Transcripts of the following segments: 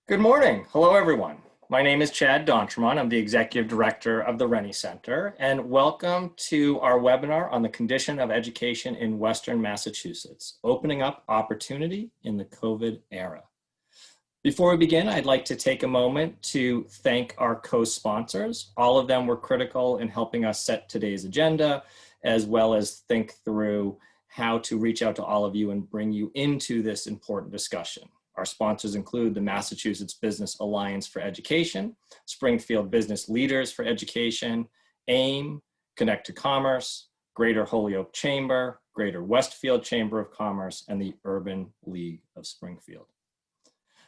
Good morning. Hello, everyone. My name is Chad Dontremont. I'm the Executive Director of the Rennie Center, and welcome to our webinar on the condition of education in Western Massachusetts, opening up opportunity in the COVID era. Before we begin, I'd like to take a moment to thank our co-sponsors. All of them were critical in helping us set today's agenda, as well as think through how to reach out to all of you and bring you into this important discussion. Our sponsors include the Massachusetts Business Alliance for Education, Springfield Business Leaders for Education, AIM, Connect to Commerce, Greater Holyoke Chamber, Greater Westfield Chamber of Commerce, and the Urban League of Springfield.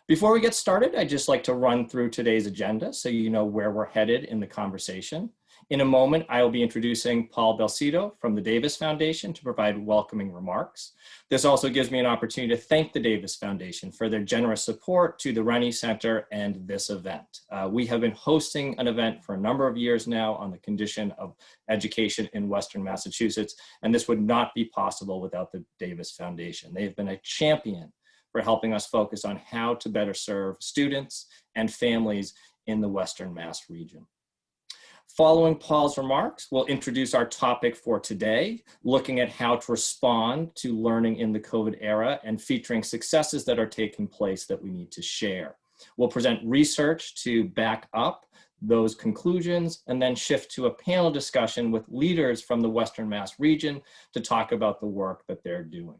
Before we get started, I'd just like to run through today's agenda so you know where we're headed in the conversation. In a moment, I will be introducing Paul Belcito from the Davis Foundation to provide welcoming remarks. This also gives me an opportunity to thank the Davis Foundation for their generous support to the Rennie Center and this event. We have been hosting an event for a number of years now on the condition of education in Western Massachusetts, and this would not be possible without the Davis Foundation. They have been a champion for helping us focus on how to better serve students and families in the Western Mass region. Following Paul's remarks, we'll introduce our topic for today, looking at how to respond to learning in the COVID era and featuring successes that are taking place that we need to share. We'll present research to back up those conclusions and then shift to a panel discussion with leaders from the Western Mass region to talk about the work that they're doing.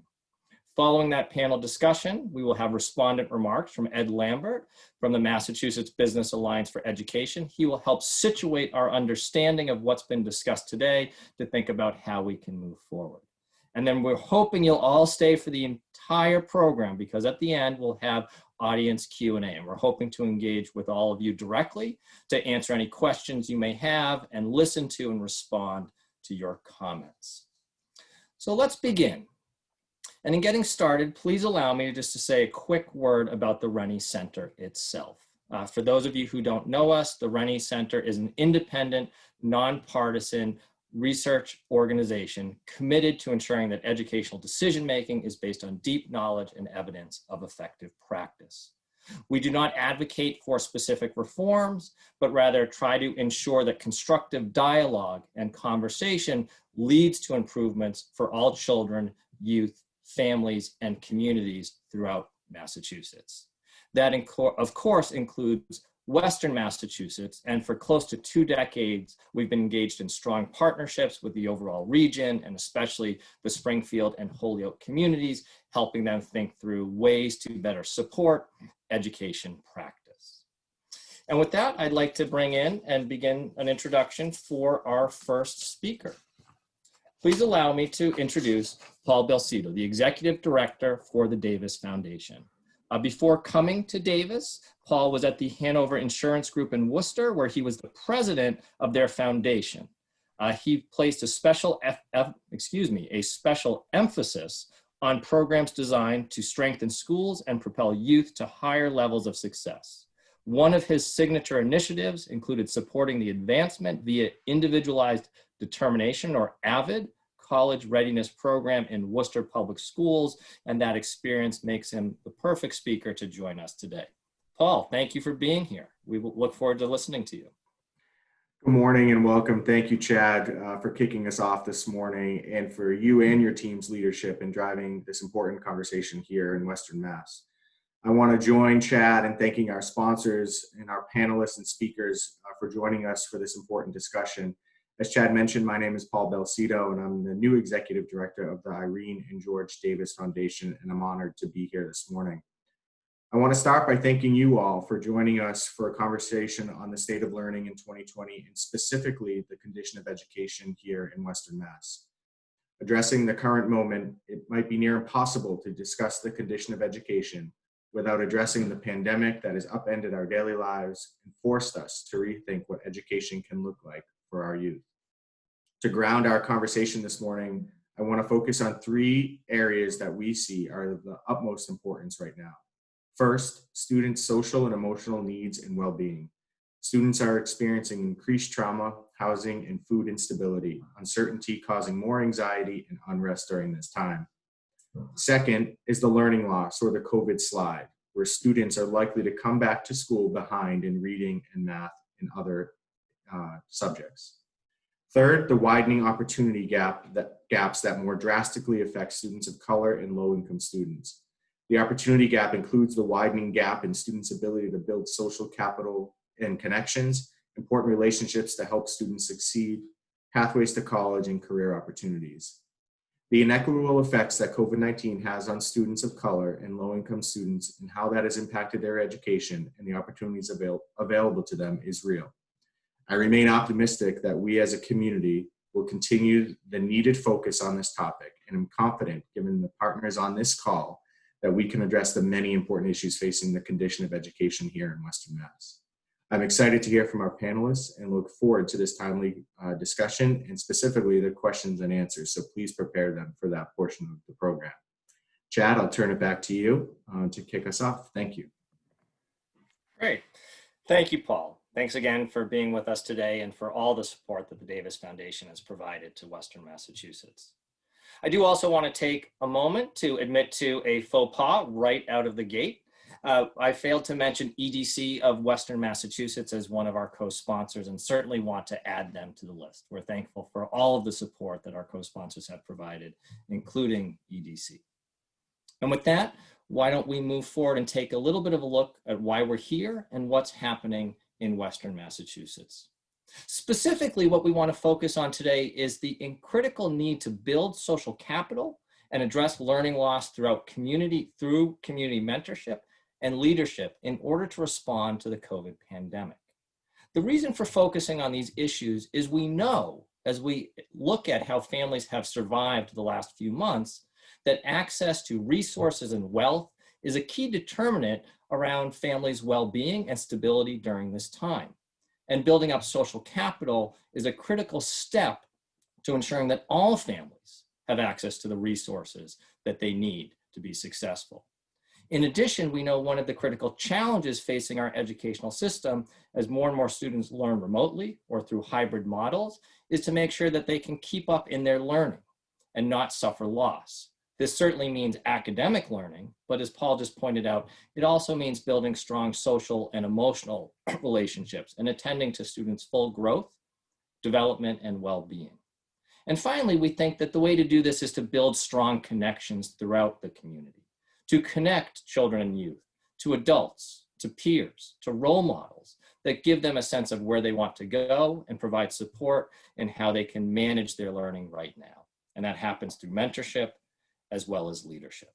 Following that panel discussion, we will have respondent remarks from Ed Lambert from the Massachusetts Business Alliance for Education. He will help situate our understanding of what's been discussed today to think about how we can move forward. And then we're hoping you'll all stay for the entire program because at the end we'll have audience Q&A, and we're hoping to engage with all of you directly to answer any questions you may have and listen to and respond to your comments. So let's begin. And in getting started, please allow me just to say a quick word about the Rennie Center itself. For those of you who don't know us, the Rennie Center is an independent, nonpartisan research organization committed to ensuring that educational decision-making is based on deep knowledge and evidence of effective practice. We do not advocate for specific reforms, but rather try to ensure that constructive dialogue and conversation leads to improvements for all children, youth, families, and communities throughout Massachusetts. That, of course, includes Western Massachusetts, and for close to 2 decades, we've been engaged in strong partnerships with the overall region, and especially the Springfield and Holyoke communities, helping them think through ways to better support education practice. And with that, I'd like to bring in and begin an introduction for our first speaker. Please allow me to introduce Paul Belcito, the Executive Director for the Davis Foundation. Before coming to Davis, Paul was at the Hanover Insurance Group in Worcester, where he was the president of their foundation. He placed a special emphasis on programs designed to strengthen schools and propel youth to higher levels of success. One of his signature initiatives included supporting the advancement via individualized determination, or AVID, college readiness program in Worcester Public Schools, and that experience makes him the perfect speaker to join us today. Paul, thank you for being here. We will look forward to listening to you. Good morning and welcome. Thank you, Chad, for kicking us off this morning and for you and your team's leadership in driving this important conversation here in Western Mass. I want to join Chad in thanking our sponsors and our panelists and speakers for joining us for this important discussion. As Chad mentioned, my name is Paul Belcito, and I'm the new Executive Director of the Irene and George Davis Foundation, and I'm honored to be here this morning. I want to start by thanking you all for joining us for a conversation on the state of learning in 2020, and specifically the condition of education here in Western Mass. Addressing the current moment, it might be near impossible to discuss the condition of education without addressing the pandemic that has upended our daily lives and forced us to rethink what education can look like for our youth. To ground our conversation this morning, I want to focus on 3 areas that we see are of the utmost importance right now. First, students' social and emotional needs and well-being. Students are experiencing increased trauma, housing, and food instability, uncertainty causing more anxiety and unrest during this time. Second is the learning loss, or the COVID slide. where students are likely to come back to school behind in reading and math and other subjects. Third, the widening opportunity gaps that more drastically affect students of color and low-income students. The opportunity gap includes the widening gap in students' ability to build social capital and connections, important relationships to help students succeed, pathways to college, and career opportunities. The inequitable effects that COVID-19 has on students of color and low-income students and how that has impacted their education and the opportunities available to them is real. I remain optimistic that we as a community will continue the needed focus on this topic, and I'm confident, given the partners on this call, that we can address the many important issues facing the condition of education here in Western Mass. I'm excited to hear from our panelists and look forward to this timely discussion and specifically the questions and answers, so please prepare them for that portion of the program. Chad, I'll turn it back to you to kick us off. Thank you. Great. Thank you, Paul. Thanks again for being with us today and for all the support that the Davis Foundation has provided to Western Massachusetts. I do also want to take a moment to admit to a faux pas right out of the gate. I failed to mention EDC of Western Massachusetts as one of our co-sponsors and certainly want to add them to the list. We're thankful for all of the support that our co-sponsors have provided, including EDC. And with that, why don't we move forward and take a little bit of a look at why we're here and what's happening in Western Massachusetts. Specifically, what we want to focus on today is the critical need to build social capital and address learning loss through community mentorship and leadership in order to respond to the COVID pandemic. The reason for focusing on these issues is we know, as we look at how families have survived the last few months, that access to resources and wealth is a key determinant around families' well-being and stability during this time. And building up social capital is a critical step to ensuring that all families have access to the resources that they need to be successful. In addition, we know one of the critical challenges facing our educational system as more and more students learn remotely or through hybrid models is to make sure that they can keep up in their learning and not suffer loss. This certainly means academic learning, but as Paul just pointed out, it also means building strong social and emotional relationships and attending to students' full growth, development, and well-being. And finally, we think that the way to do this is to build strong connections throughout the community, to connect children and youth to adults, to peers, to role models that give them a sense of where they want to go and provide support in how they can manage their learning right now. And that happens through mentorship, as well as leadership.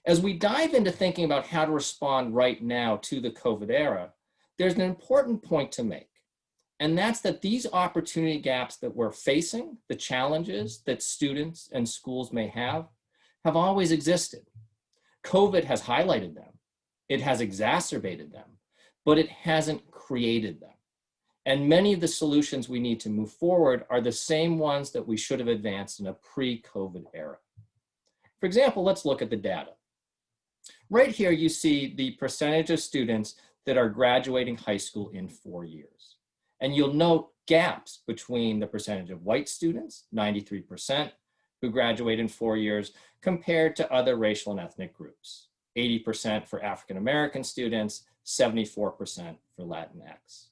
As we dive into thinking about how to respond right now to the COVID era, there's an important point to make, and that's that these opportunity gaps that we're facing, the challenges that students and schools may have always existed. COVID has highlighted them, it has exacerbated them, but it hasn't created them. And many of the solutions we need to move forward are the same ones that we should have advanced in a pre-COVID era. For example, let's look at the data. Right here, you see the percentage of students that are graduating high school in 4 years. And you'll note gaps between the percentage of white students, 93%, who graduate in 4 years, compared to other racial and ethnic groups. 80% for African-American students, 74% for Latinx.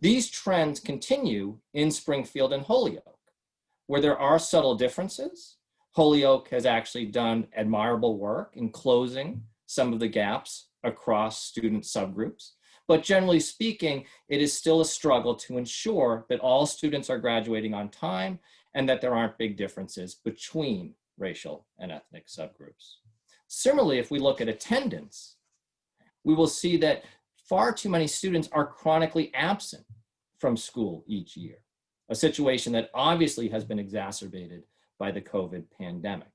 These trends continue in Springfield and Holyoke, where there are subtle differences. Holyoke has actually done admirable work in closing some of the gaps across student subgroups. But generally speaking, it is still a struggle to ensure that all students are graduating on time and that there aren't big differences between racial and ethnic subgroups. Similarly, if we look at attendance, we will see that far too many students are chronically absent from school each year, a situation that obviously has been exacerbated by the COVID pandemic.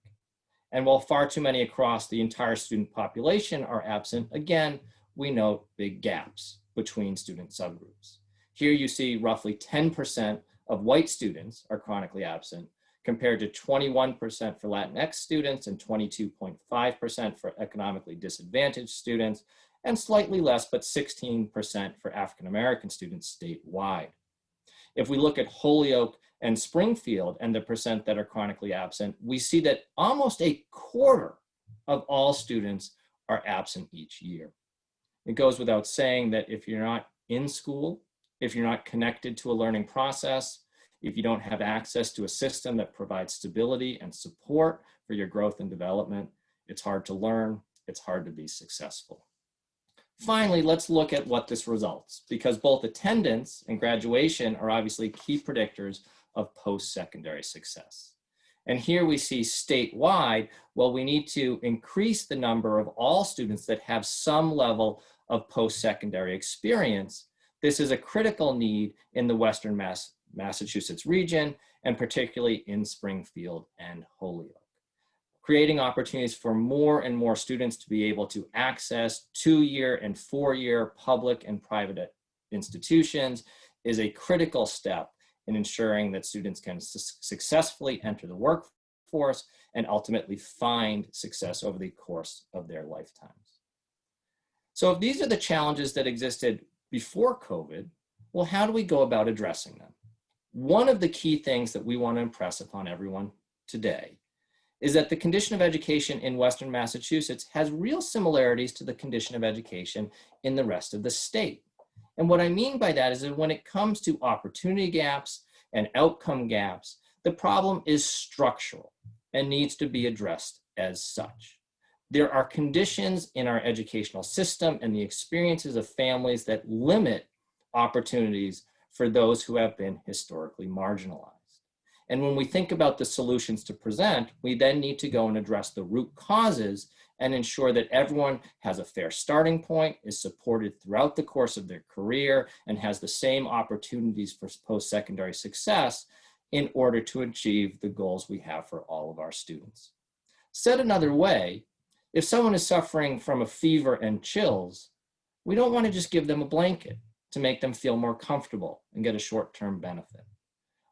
And while far too many across the entire student population are absent, again, we note big gaps between student subgroups. Here you see roughly 10% of white students are chronically absent, compared to 21% for Latinx students and 22.5% for economically disadvantaged students, and slightly less, but 16% for African-American students statewide. If we look at Holyoke and Springfield and the percent that are chronically absent, we see that almost a quarter of all students are absent each year. It goes without saying that if you're not in school, if you're not connected to a learning process, if you don't have access to a system that provides stability and support for your growth and development, it's hard to learn, it's hard to be successful. Finally, let's look at what this results, because both attendance and graduation are obviously key predictors of post-secondary success. And here we see statewide, well, we need to increase the number of all students that have some level of post-secondary experience. This is a critical need in the Western Massachusetts region, and particularly in Springfield and Holyoke. Creating opportunities for more and more students to be able to access 2-year and 4-year public and private institutions is a critical step in ensuring that students can successfully enter the workforce and ultimately find success over the course of their lifetimes. So if these are the challenges that existed before COVID, well, how do we go about addressing them? One of the key things that we want to impress upon everyone today is that the condition of education in Western Massachusetts has real similarities to the condition of education in the rest of the state. And what I mean by that is that when it comes to opportunity gaps and outcome gaps, the problem is structural and needs to be addressed as such. There are conditions in our educational system and the experiences of families that limit opportunities for those who have been historically marginalized. And when we think about the solutions to present, we then need to go and address the root causes and ensure that everyone has a fair starting point, is supported throughout the course of their career, and has the same opportunities for post-secondary success in order to achieve the goals we have for all of our students. Said another way, if someone is suffering from a fever and chills, we don't want to just give them a blanket to make them feel more comfortable and get a short-term benefit.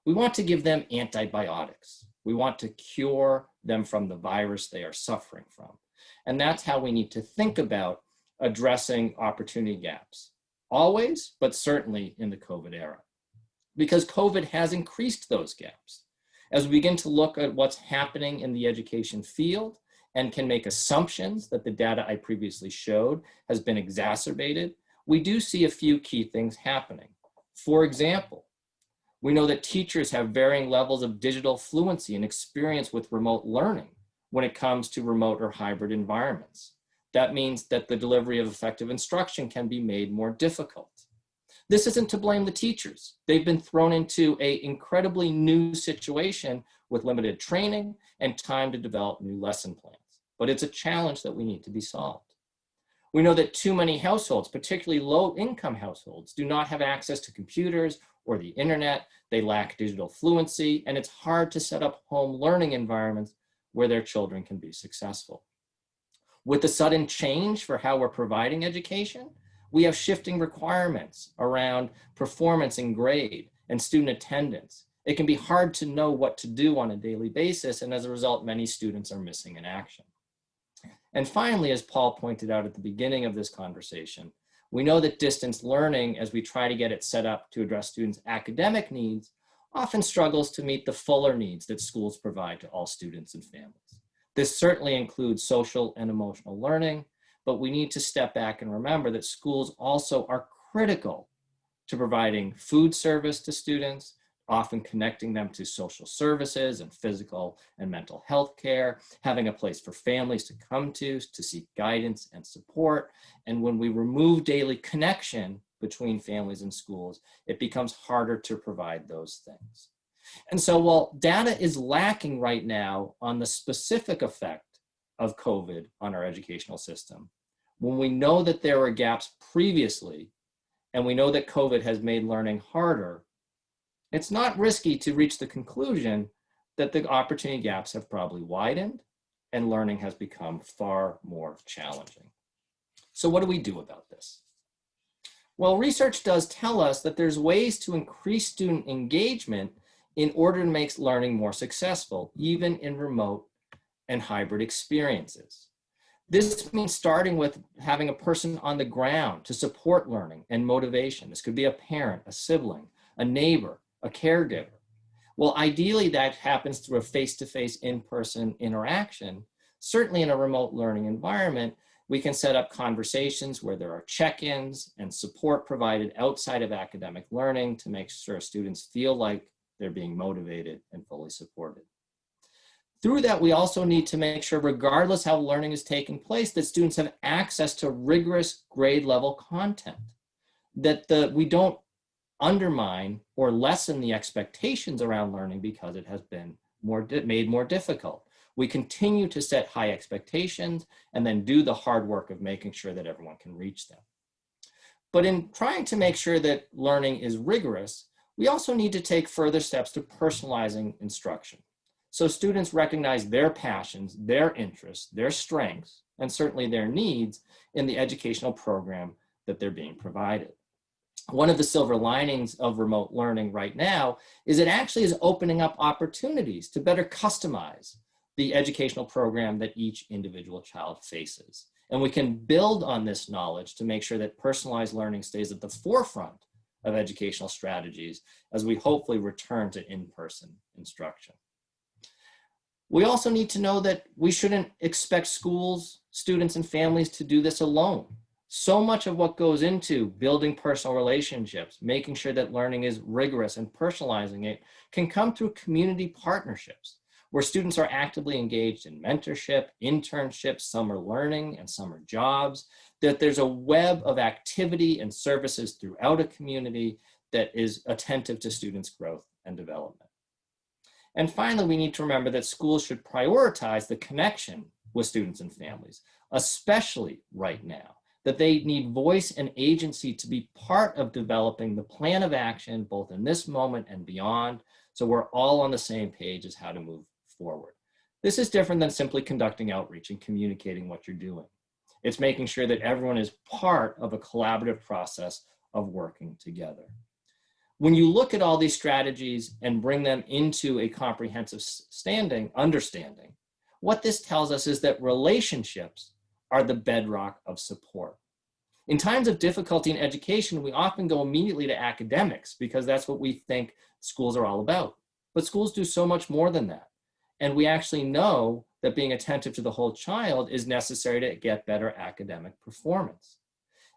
We want to give them antibiotics. We want to cure them from the virus they are suffering from. And that's how we need to think about addressing opportunity gaps. Always, but certainly in the COVID era. Because COVID has increased those gaps. As we begin to look at what's happening in the education field and can make assumptions that the data I previously showed has been exacerbated, we do see a few key things happening. For example, we know that teachers have varying levels of digital fluency and experience with remote learning when it comes to remote or hybrid environments. That means that the delivery of effective instruction can be made more difficult. This isn't to blame the teachers. They've been thrown into an incredibly new situation with limited training and time to develop new lesson plans. But it's a challenge that we need to be solved. We know that too many households, particularly low-income households, do not have access to computers or the internet. They lack digital fluency, and it's hard to set up home learning environments where their children can be successful. With the sudden change for how we're providing education, we have shifting requirements around performance and grade and student attendance. It can be hard to know what to do on a daily basis, and as a result, many students are missing in action. And finally, as Paul pointed out at the beginning of this conversation, we know that distance learning, as we try to get it set up to address students' academic needs, often struggles to meet the fuller needs that schools provide to all students and families. This certainly includes social and emotional learning, but we need to step back and remember that schools also are critical to providing food service to students, often connecting them to social services and physical and mental health care, having a place for families to come to seek guidance and support. And when we remove daily connection between families and schools, it becomes harder to provide those things. And so while data is lacking right now on the specific effect of COVID on our educational system, when we know that there were gaps previously, and we know that COVID has made learning harder, it's not risky to reach the conclusion that the opportunity gaps have probably widened and learning has become far more challenging. So what do we do about this? Well, research does tell us that there's ways to increase student engagement in order to make learning more successful, even in remote and hybrid experiences. This means starting with having a person on the ground to support learning and motivation. This could be a parent, a sibling, a neighbor, a caregiver. Well, ideally that happens through a face-to-face in-person interaction. Certainly in a remote learning environment, We can set up conversations where there are check-ins and support provided outside of academic learning to make sure students feel like they're being motivated and fully supported. Through that, we also need to make sure, regardless how learning is taking place, that students have access to rigorous grade level content, that we don't undermine or lessen the expectations around learning because it has been made more difficult. We continue to set high expectations and then do the hard work of making sure that everyone can reach them. But in trying to make sure that learning is rigorous, we also need to take further steps to personalizing instruction. So students recognize their passions, their interests, their strengths, and certainly their needs in the educational program that they're being provided. One of the silver linings of remote learning right now is it actually is opening up opportunities to better customize the educational program that each individual child faces. And we can build on this knowledge to make sure that personalized learning stays at the forefront of educational strategies as we hopefully return to in-person instruction. We also need to know that we shouldn't expect schools, students, and families to do this alone. So much of what goes into building personal relationships, making sure that learning is rigorous and personalizing it, can come through community partnerships where students are actively engaged in mentorship, internships, summer learning, and summer jobs, that there's a web of activity and services throughout a community that is attentive to students' growth and development. And finally, we need to remember that schools should prioritize the connection with students and families, especially right now, that they need voice and agency to be part of developing the plan of action, both in this moment and beyond, so we're all on the same page as how to move forward. This is different than simply conducting outreach and communicating what you're doing. It's making sure that everyone is part of a collaborative process of working together. When you look at all these strategies and bring them into a comprehensive understanding, what this tells us is that relationships are the bedrock of support. In times of difficulty in education, we often go immediately to academics because that's what we think schools are all about. But schools do so much more than that. And we actually know that being attentive to the whole child is necessary to get better academic performance.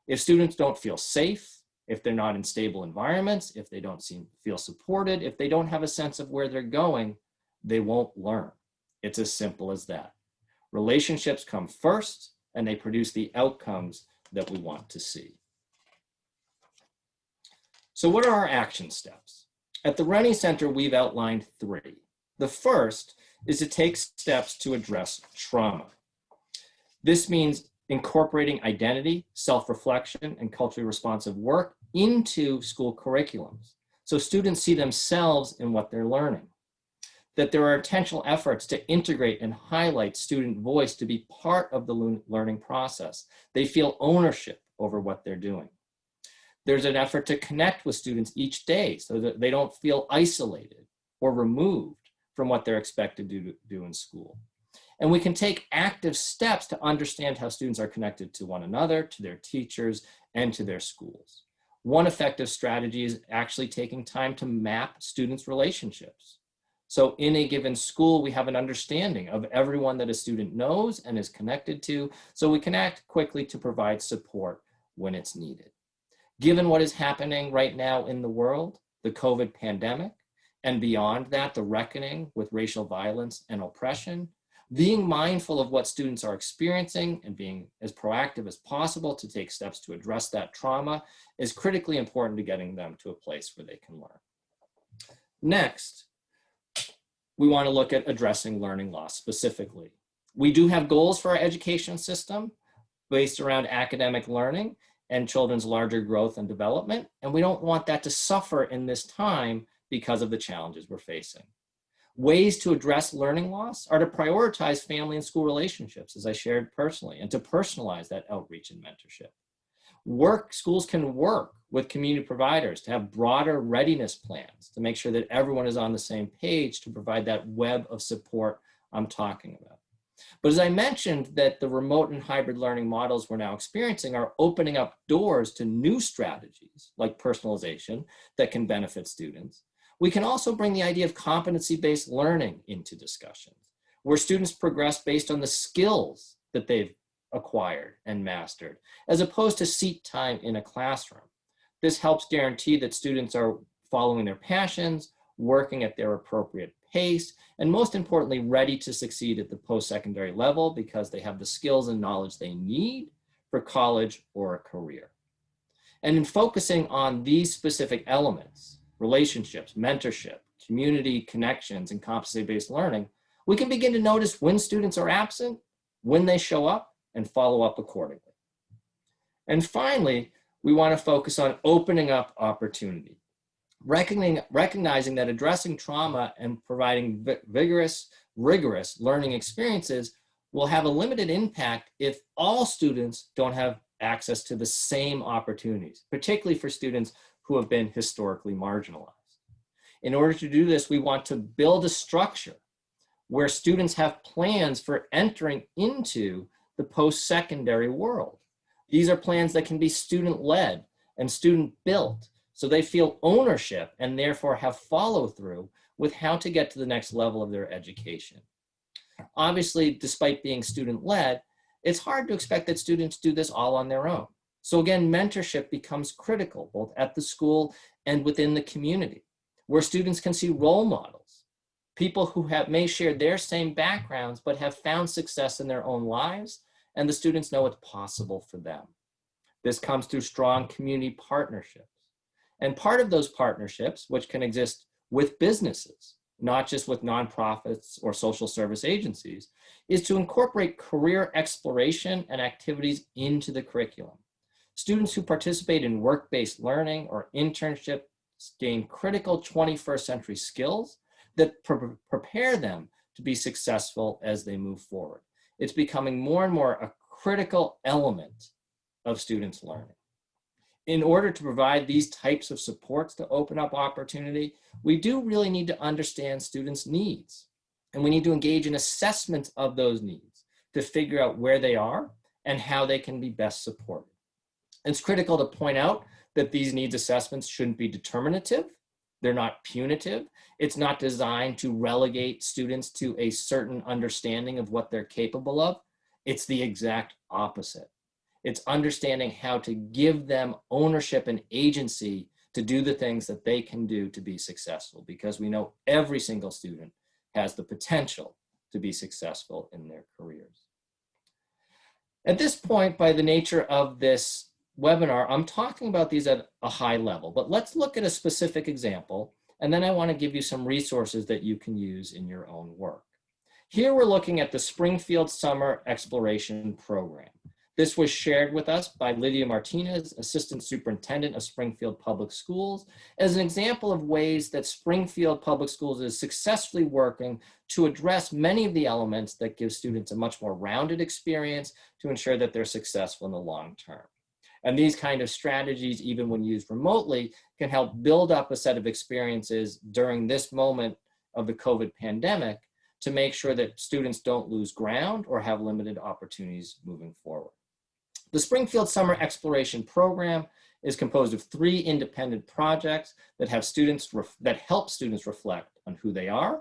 If students don't feel safe, if they're not in stable environments, if they don't feel supported, if they don't have a sense of where they're going, they won't learn. It's as simple as that. Relationships come first, and they produce the outcomes that we want to see. So what are our action steps? At the Rennie Center, we've outlined 3. The first is to take steps to address trauma. This means incorporating identity, self-reflection, and culturally responsive work into school curriculums, so students see themselves in what they're learning. That there are intentional efforts to integrate and highlight student voice to be part of the learning process. They feel ownership over what they're doing. There's an effort to connect with students each day so that they don't feel isolated or removed from what they're expected to do in school. And we can take active steps to understand how students are connected to one another, to their teachers, and to their schools. One effective strategy is actually taking time to map students' relationships. So in a given school, we have an understanding of everyone that a student knows and is connected to, so we can act quickly to provide support when it's needed. Given what is happening right now in the world, the COVID pandemic, and beyond that, the reckoning with racial violence and oppression, being mindful of what students are experiencing and being as proactive as possible to take steps to address that trauma is critically important to getting them to a place where they can learn. Next, we want to look at addressing learning loss specifically. We do have goals for our education system based around academic learning and children's larger growth and development, and we don't want that to suffer in this time because of the challenges we're facing. Ways to address learning loss are to prioritize family and school relationships, as I shared personally, and to personalize that outreach and mentorship. Schools can work with community providers to have broader readiness plans to make sure that everyone is on the same page to provide that web of support I'm talking about. But as I mentioned, that the remote and hybrid learning models we're now experiencing are opening up doors to new strategies like personalization that can benefit students. We can also bring the idea of competency-based learning into discussions, where students progress based on the skills that they've acquired and mastered, as opposed to seat time in a classroom. This helps guarantee that students are following their passions, working at their appropriate pace, and most importantly, ready to succeed at the post-secondary level because they have the skills and knowledge they need for college or a career. And in focusing on these specific elements, relationships, mentorship, community connections, and competency-based learning, we can begin to notice when students are absent, when they show up, and follow up accordingly. And finally, we want to focus on opening up opportunity, recognizing that addressing trauma and providing rigorous learning experiences will have a limited impact if all students don't have access to the same opportunities, particularly for students who have been historically marginalized. In order to do this, we want to build a structure where students have plans for entering into the post-secondary world. These are plans that can be student-led and student-built, so they feel ownership and therefore have follow-through with how to get to the next level of their education. Obviously, despite being student-led, it's hard to expect that students do this all on their own. So again, mentorship becomes critical, both at the school and within the community, where students can see role models, people who may share their same backgrounds, but have found success in their own lives, and the students know it's possible for them. This comes through strong community partnerships. And part of those partnerships, which can exist with businesses, not just with nonprofits or social service agencies, is to incorporate career exploration and activities into the curriculum. Students who participate in work-based learning or internships gain critical 21st century skills that prepare them to be successful as they move forward. It's becoming more and more a critical element of students' learning. In order to provide these types of supports to open up opportunity, we do really need to understand students' needs. And we need to engage in assessments of those needs to figure out where they are and how they can be best supported. It's critical to point out that these needs assessments shouldn't be determinative. They're not punitive. It's not designed to relegate students to a certain understanding of what they're capable of. It's the exact opposite. It's understanding how to give them ownership and agency to do the things that they can do to be successful, because we know every single student has the potential to be successful in their careers. At this point, by the nature of this webinar, I'm talking about these at a high level, but let's look at a specific example, and then I want to give you some resources that you can use in your own work. Here we're looking at the Springfield Summer Exploration Program. This was shared with us by Lydia Martinez, Assistant Superintendent of Springfield Public Schools, as an example of ways that Springfield Public Schools is successfully working to address many of the elements that give students a much more rounded experience to ensure that they're successful in the long term. And these kind of strategies, even when used remotely, can help build up a set of experiences during this moment of the COVID pandemic to make sure that students don't lose ground or have limited opportunities moving forward. The Springfield Summer Exploration Program is composed of 3 independent projects that help students reflect on who they are,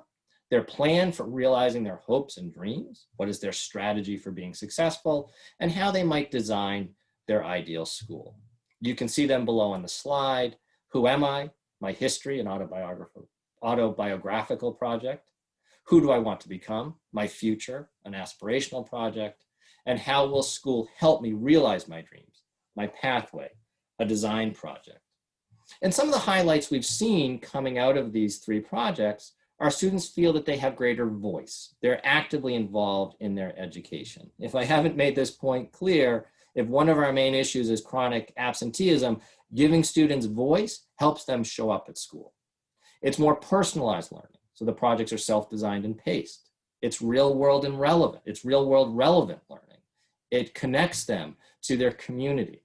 their plan for realizing their hopes and dreams, what is their strategy for being successful, and how they might design their ideal school. You can see them below on the slide. Who am I? My history, an autobiographical project. Who do I want to become? My future, an aspirational project. And how will school help me realize my dreams? My pathway, a design project. And some of the highlights we've seen coming out of these 3 projects are students feel that they have greater voice. They're actively involved in their education. If I haven't made this point clear, if one of our main issues is chronic absenteeism, giving students voice helps them show up at school. It's more personalized learning. So the projects are self-designed and paced. It's real-world and relevant. It's real-world relevant learning. It connects them to their community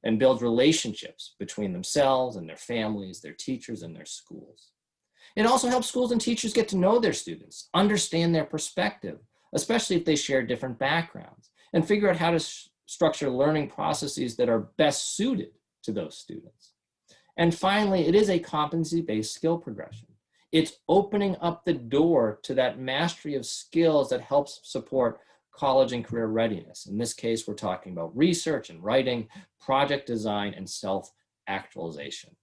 and builds relationships between themselves and their families, their teachers, and their schools. It also helps schools and teachers get to know their students, understand their perspective, especially if they share different backgrounds, and figure out how to structure learning processes that are best suited to those students. And finally, it is a competency-based skill progression. It's opening up the door to that mastery of skills that helps support college and career readiness. In this case, we're talking about research and writing, project design, and self-actualization.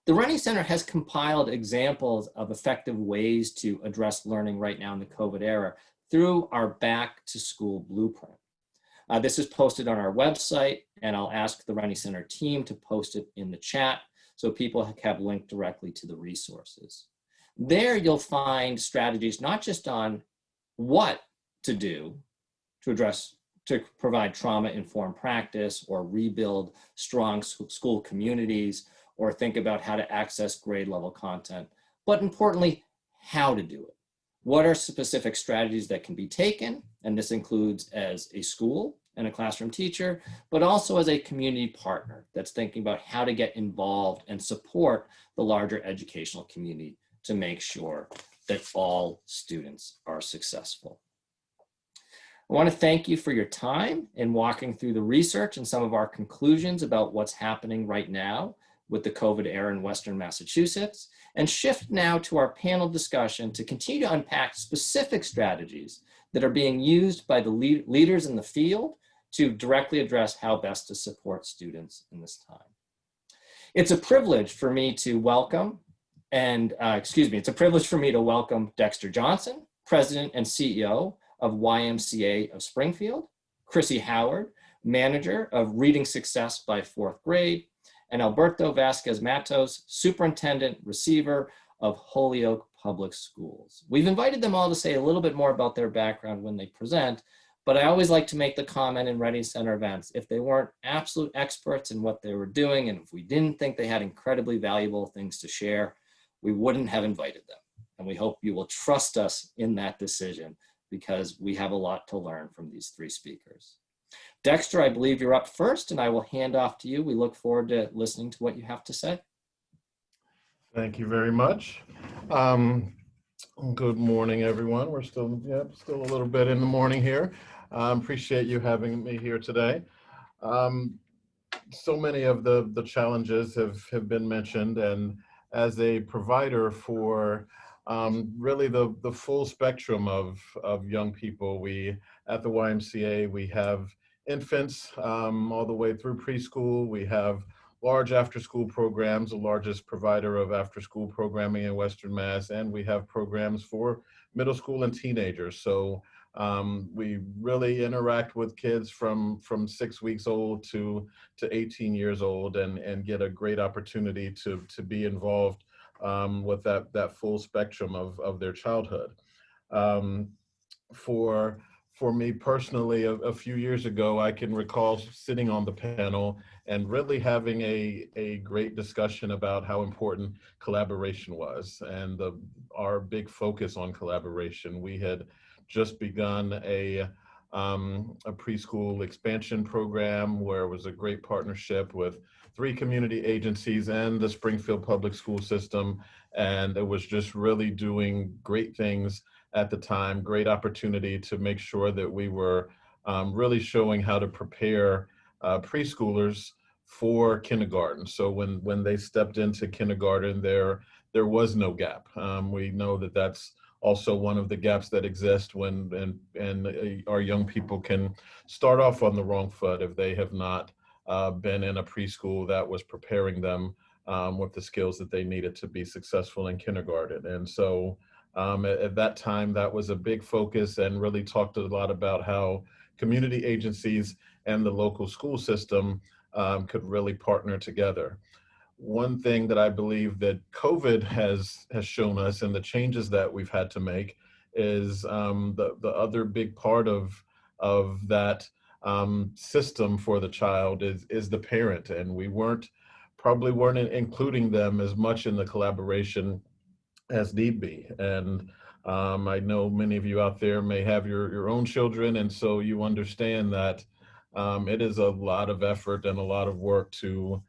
The Rennie Center has compiled examples of effective ways to address learning right now in the COVID era through our Back to School Blueprint. This is posted on our website, and I'll ask the Rennie Center team to post it in the chat so people have linked directly to the resources. There you'll find strategies not just on what to do to provide trauma-informed practice or rebuild strong school communities or think about how to access grade level content, but importantly, how to do it. What are specific strategies that can be taken? And this includes as a school and a classroom teacher, but also as a community partner that's thinking about how to get involved and support the larger educational community to make sure that all students are successful. I want to thank you for your time in walking through the research and some of our conclusions about what's happening right now with the COVID era in Western Massachusetts, and shift now to our panel discussion to continue to unpack specific strategies that are being used by the leaders in the field to directly address how best to support students in this time. It's a privilege for me to welcome, it's a privilege for me to welcome Dexter Johnson, President and CEO of YMCA of Springfield, Chrissy Howard, Manager of Reading Success by 4th grade, and Alberto Vasquez Matos, Superintendent Receiver of Holyoke Public Schools. We've invited them all to say a little bit more about their background when they present, but I always like to make the comment in Rennie Center events, if they weren't absolute experts in what they were doing, and if we didn't think they had incredibly valuable things to share, we wouldn't have invited them. And we hope you will trust us in that decision because we have a lot to learn from these three speakers. Dexter, I believe you're up first, and I will hand off to you. We look forward to listening to what you have to say. Thank you very much. Good morning, everyone. We're still a little bit in the morning here. Appreciate you having me here today. So many of the challenges have been mentioned, and as a provider for really the full spectrum of young people, we at the YMCA, we have infants all the way through preschool. We have large after-school programs, the largest provider of after-school programming in Western Mass, and we have programs for middle school and teenagers. So we really interact with kids from 6 weeks old to 18 years old and get a great opportunity to be involved with that full spectrum of their childhood. For me personally, a few years ago, I can recall sitting on the panel and really having a great discussion about how important collaboration was and our big focus on collaboration. We had just begun a preschool expansion program where it was a great partnership with 3 community agencies and the Springfield Public School System, and it was just really doing great things at the time, great opportunity to make sure that we were really showing how to prepare preschoolers for kindergarten. So when they stepped into kindergarten, there was no gap. We know that that's also one of the gaps that exist when our young people can start off on the wrong foot if they have not been in a preschool that was preparing them with the skills that they needed to be successful in kindergarten. And so at that time, that was a big focus and really talked a lot about how community agencies and the local school system could really partner together. One thing that I believe that COVID has shown us and the changes that we've had to make is the other big part of that system for the child is the parent, and we probably weren't including them as much in the collaboration as need be. And I know many of you out there may have your own children, and so you understand that it is a lot of effort and a lot of work to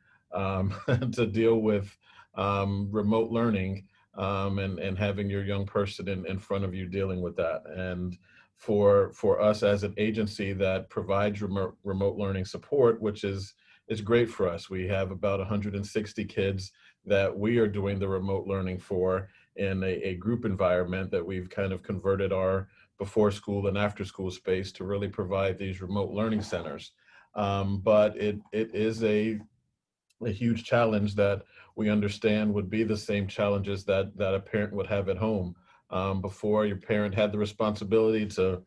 to deal with remote learning and having your young person in front of you dealing with that. And for us as an agency that provides remote learning support, which is great for us. We have about 160 kids that we are doing the remote learning for in a group environment that we've kind of converted our before school and after school space to really provide these remote learning centers. But it is a huge challenge that we understand would be the same challenges that a parent would have at home. Before, your parent had the responsibility to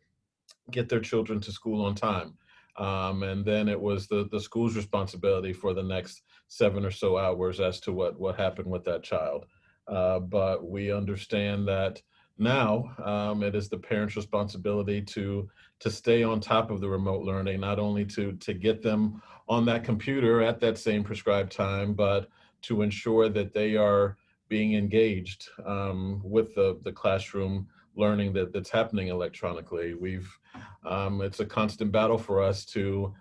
get their children to school on time. And then it was the school's responsibility for the next 7 or so hours as to what happened with that child. But we understand that now it is the parent's responsibility to stay on top of the remote learning, not only to get them on that computer at that same prescribed time, but to ensure that they are being engaged with the classroom learning that's happening electronically. It's a constant battle for us to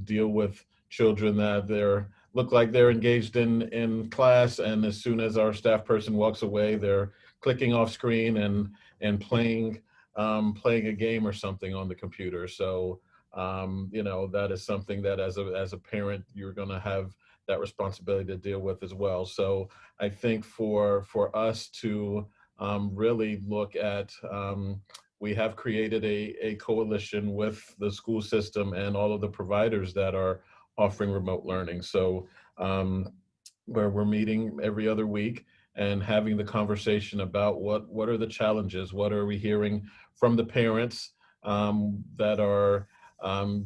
deal with children that look like they're engaged in class, and as soon as our staff person walks away, they're clicking off screen and playing a game or something on the computer. So that is something that as a parent you're going to have that responsibility to deal with as well. So I think for us to really look at we have created a coalition with the school system and all of the providers that are offering remote learning. So where we're meeting every other week and having the conversation about what are the challenges, what are we hearing from the parents that are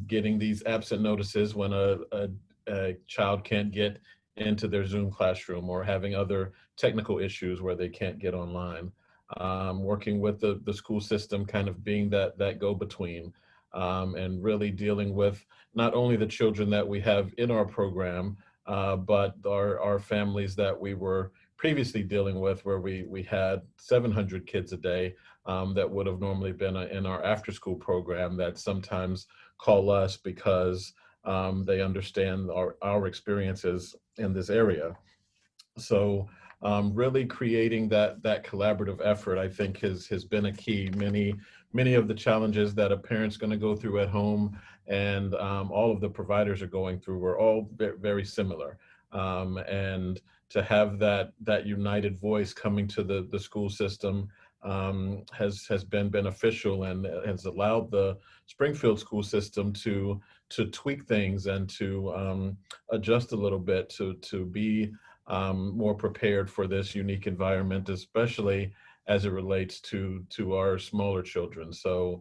getting these absent notices when a child can't get into their Zoom classroom, or having other technical issues where they can't get online. Working with the school system, kind of being that go-between, and really dealing with not only the children that we have in our program, but our families that we were previously dealing with, where we had 700 kids a day that would have normally been in our after-school program, that sometimes call us because they understand our experiences in this area. So really creating that collaborative effort, I think, has been a key. Many of the challenges that a parent's going to go through at home, and all of the providers are going through, were all very similar. And to have that united voice coming to the school system has been beneficial, and has allowed the Springfield school system to tweak things and to adjust a little bit to be more prepared for this unique environment, especially as it relates to our smaller children. So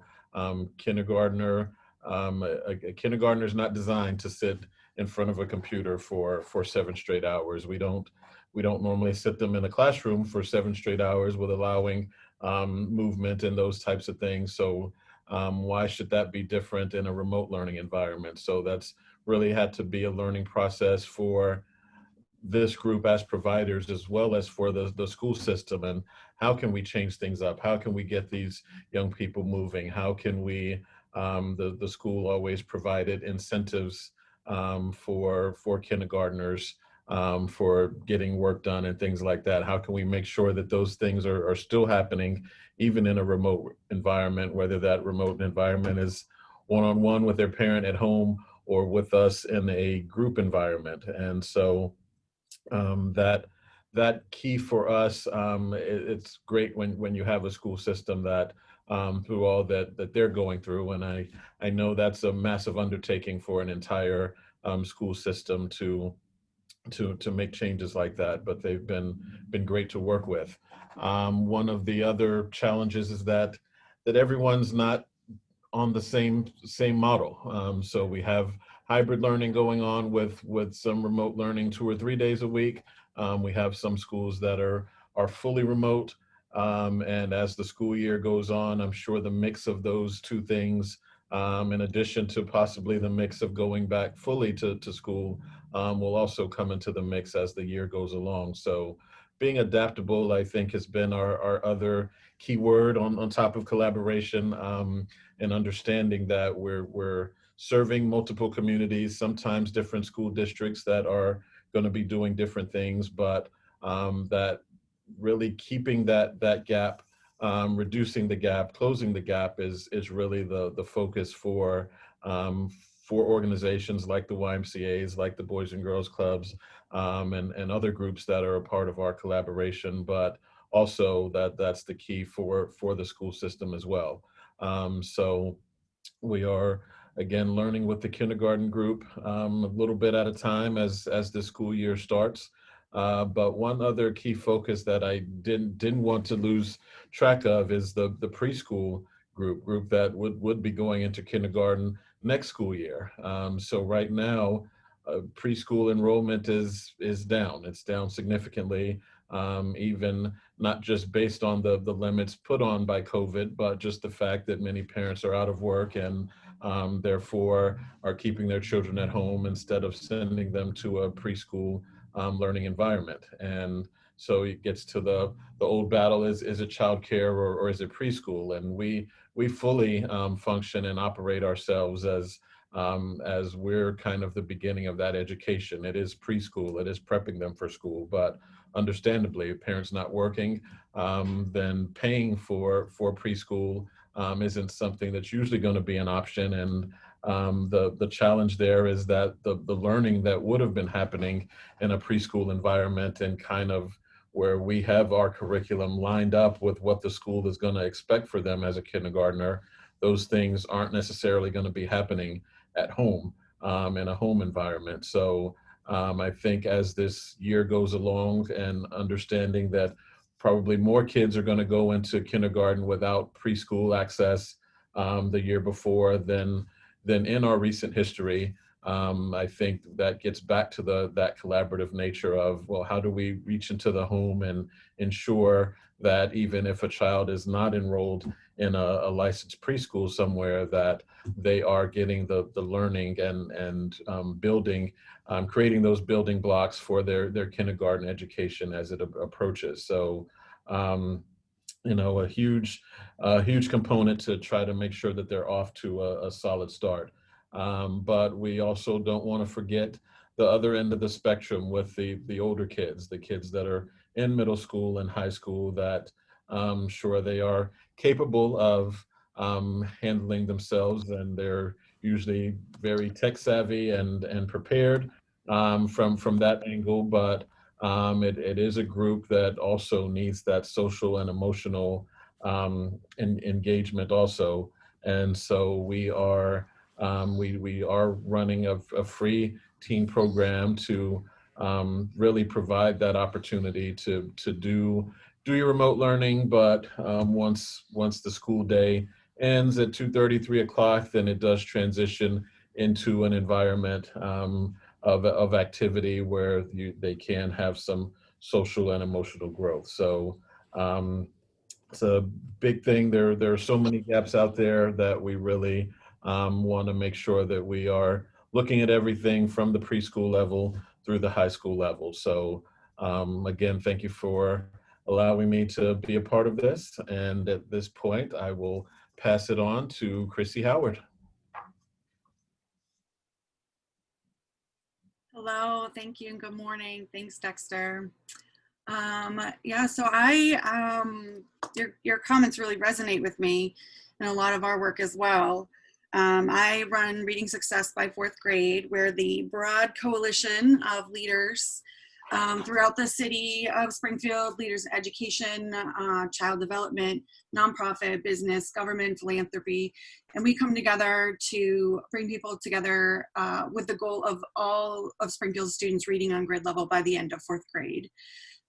kindergartner, a kindergartner is not designed to sit in front of a computer for 7 straight hours. We don't normally sit them in a classroom for 7 straight hours with allowing movement and those types of things. So why should that be different in a remote learning environment? So that's really had to be a learning process for this group as providers, as well as for the school system. And how can we change things up? How can we get these young people moving? How can we, the school always provided incentives for kindergartners for getting work done and things like that. How can we make sure that those things are still happening even in a remote environment, whether that remote environment is one-on-one with their parent at home or with us in a group environment? And so that key for us, it's great when you have a school system that through all that they're going through, and I know that's a massive undertaking for an entire school system to make changes like that, but they've been great to work with. One of the other challenges is that everyone's not on the same model. So we have hybrid learning going on with some remote learning 2 or 3 days a week. We have some schools that are fully remote. And as the school year goes on, I'm sure the mix of those two things, in addition to possibly the mix of going back fully to school, will also come into the mix as the year goes along. So being adaptable, I think, has been our other key word on top of collaboration, and understanding that we're serving multiple communities, sometimes different school districts that are going to be doing different things, but that really keeping that gap, reducing the gap, closing the gap is really the focus for organizations like the YMCAs, like the Boys and Girls Clubs, and other groups that are a part of our collaboration. But also that's the key for the school system as well. So we are, again, learning with the kindergarten group a little bit at a time as the school year starts. But one other key focus that I didn't want to lose track of is the preschool group that would be going into kindergarten next school year. So right now, preschool enrollment is down. It's down significantly, even not just based on the limits put on by COVID, but just the fact that many parents are out of work and therefore are keeping their children at home instead of sending them to a preschool learning environment. And so it gets to the old battle: is it childcare or is it preschool? And we fully function and operate ourselves as we're kind of the beginning of that education. It is preschool, it is prepping them for school, but understandably, if parents not working, then paying for preschool isn't something that's usually going to be an option. And the challenge there is that the learning that would have been happening in a preschool environment, and kind of where we have our curriculum lined up with what the school is going to expect for them as a kindergartner, those things aren't necessarily going to be happening at home, in a home environment. So I think as this year goes along, and understanding that probably more kids are going to go into kindergarten without preschool access the year before than in our recent history, I think that gets back to that collaborative nature of, well, how do we reach into the home and ensure that even if a child is not enrolled in a licensed preschool somewhere, that they are getting the learning and building, creating those building blocks for their kindergarten education as it approaches. So, a huge component to try to make sure that they're off to a solid start. But we also don't want to forget the other end of the spectrum with the older kids, the kids that are in middle school and high school, that sure, they are capable of handling themselves, and they're usually very tech savvy and prepared from that angle. But it is a group that also needs that social and emotional engagement also. And so we are running a free teen program to really provide that opportunity to do your remote learning. But once the school day ends at 2:30, 3 o'clock, then it does transition into an environment of activity where they can have some social and emotional growth. So it's a big thing. There are so many gaps out there that we really want to make sure that we are looking at everything from the preschool level through the high school level. So again, thank you for allowing me to be a part of this. And at this point, I will pass it on to Chrissy Howard. Hello, thank you, and good morning. Thanks, Dexter. So your comments really resonate with me and a lot of our work as well. I run Reading Success by Fourth Grade, where the broad coalition of leaders throughout the city of Springfield, leaders in education, child development, nonprofit, business, government, philanthropy, and we come together to bring people together with the goal of all of Springfield's students reading on grade level by the end of fourth grade.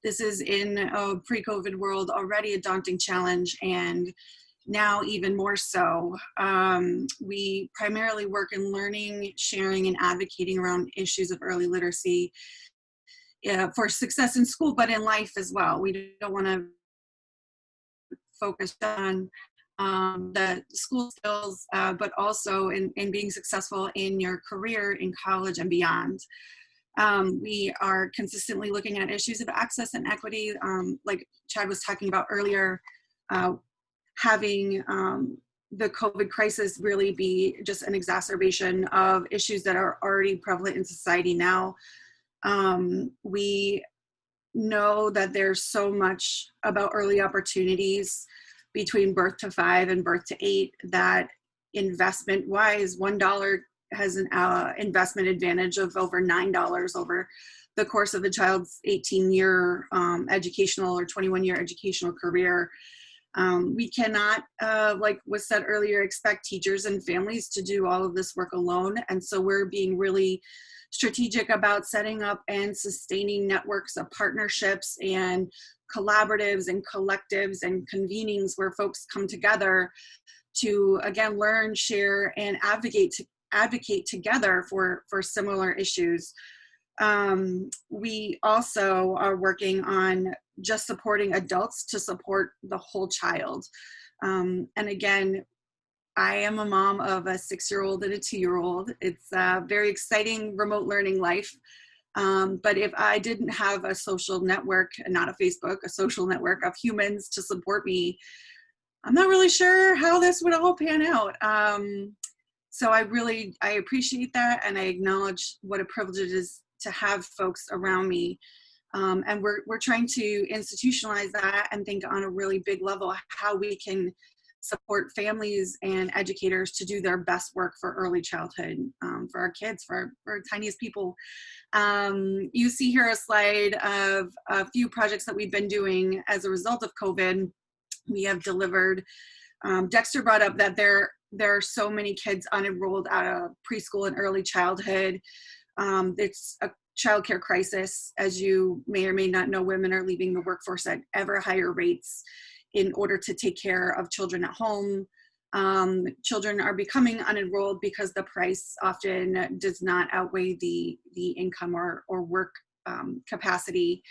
This is, in a pre-COVID world, already a daunting challenge, and now even more so. We primarily work in learning, sharing, and advocating around issues of early literacy for success in school, but in life as well. We don't want to focus on the school skills, but also in being successful in your career in college and beyond. We are consistently looking at issues of access and equity, like Chad was talking about earlier, having the COVID crisis really be just an exacerbation of issues that are already prevalent in society now. We know that there's so much about early opportunities between birth to 5 and birth to 8 that investment-wise, $1 has an investment advantage of over $9 over the course of a child's 18-year educational or 21-year educational career. We cannot, like was said earlier, expect teachers and families to do all of this work alone. And so we're being really strategic about setting up and sustaining networks of partnerships and collaboratives and collectives and convenings where folks come together to, again, learn, share, and advocate together for similar issues. We also are working on just supporting adults to support the whole child. And again, I am a mom of a 6-year-old and a 2-year-old. It's a very exciting remote learning life. But if I didn't have a social network, not a Facebook, a social network of humans to support me, I'm not really sure how this would all pan out. So I appreciate that, and I acknowledge what a privilege it is to have folks around me. And we're trying to institutionalize that and think on a really big level how we can support families and educators to do their best work for early childhood, for our kids, for our tiniest people. You see here a slide of a few projects that we've been doing as a result of COVID. We have delivered, Dexter brought up that there are so many kids unenrolled out of preschool and early childhood. It's a childcare crisis. As you may or may not know, women are leaving the workforce at ever higher rates in order to take care of children at home. Children are becoming unenrolled because the price often does not outweigh the income or work capacity.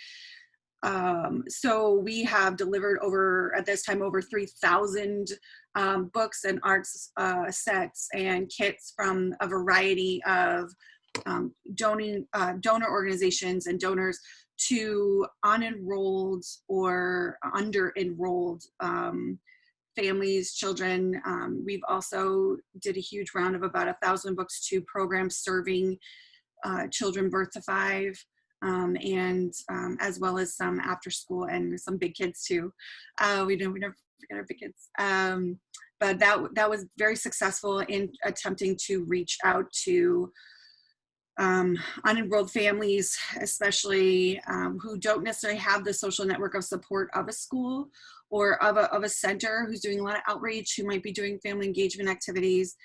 So we have delivered at this time, over 3,000 books and arts sets and kits from a variety of donor organizations and donors to unenrolled or under-enrolled families, children. We've also did a huge round of about 1,000 books to programs serving children birth to 5. And as well as some after school and some big kids too. We never forget our big kids. But that was very successful in attempting to reach out to unenrolled families, especially who don't necessarily have the social network of support of a school or of a center who's doing a lot of outreach, who might be doing family engagement activities.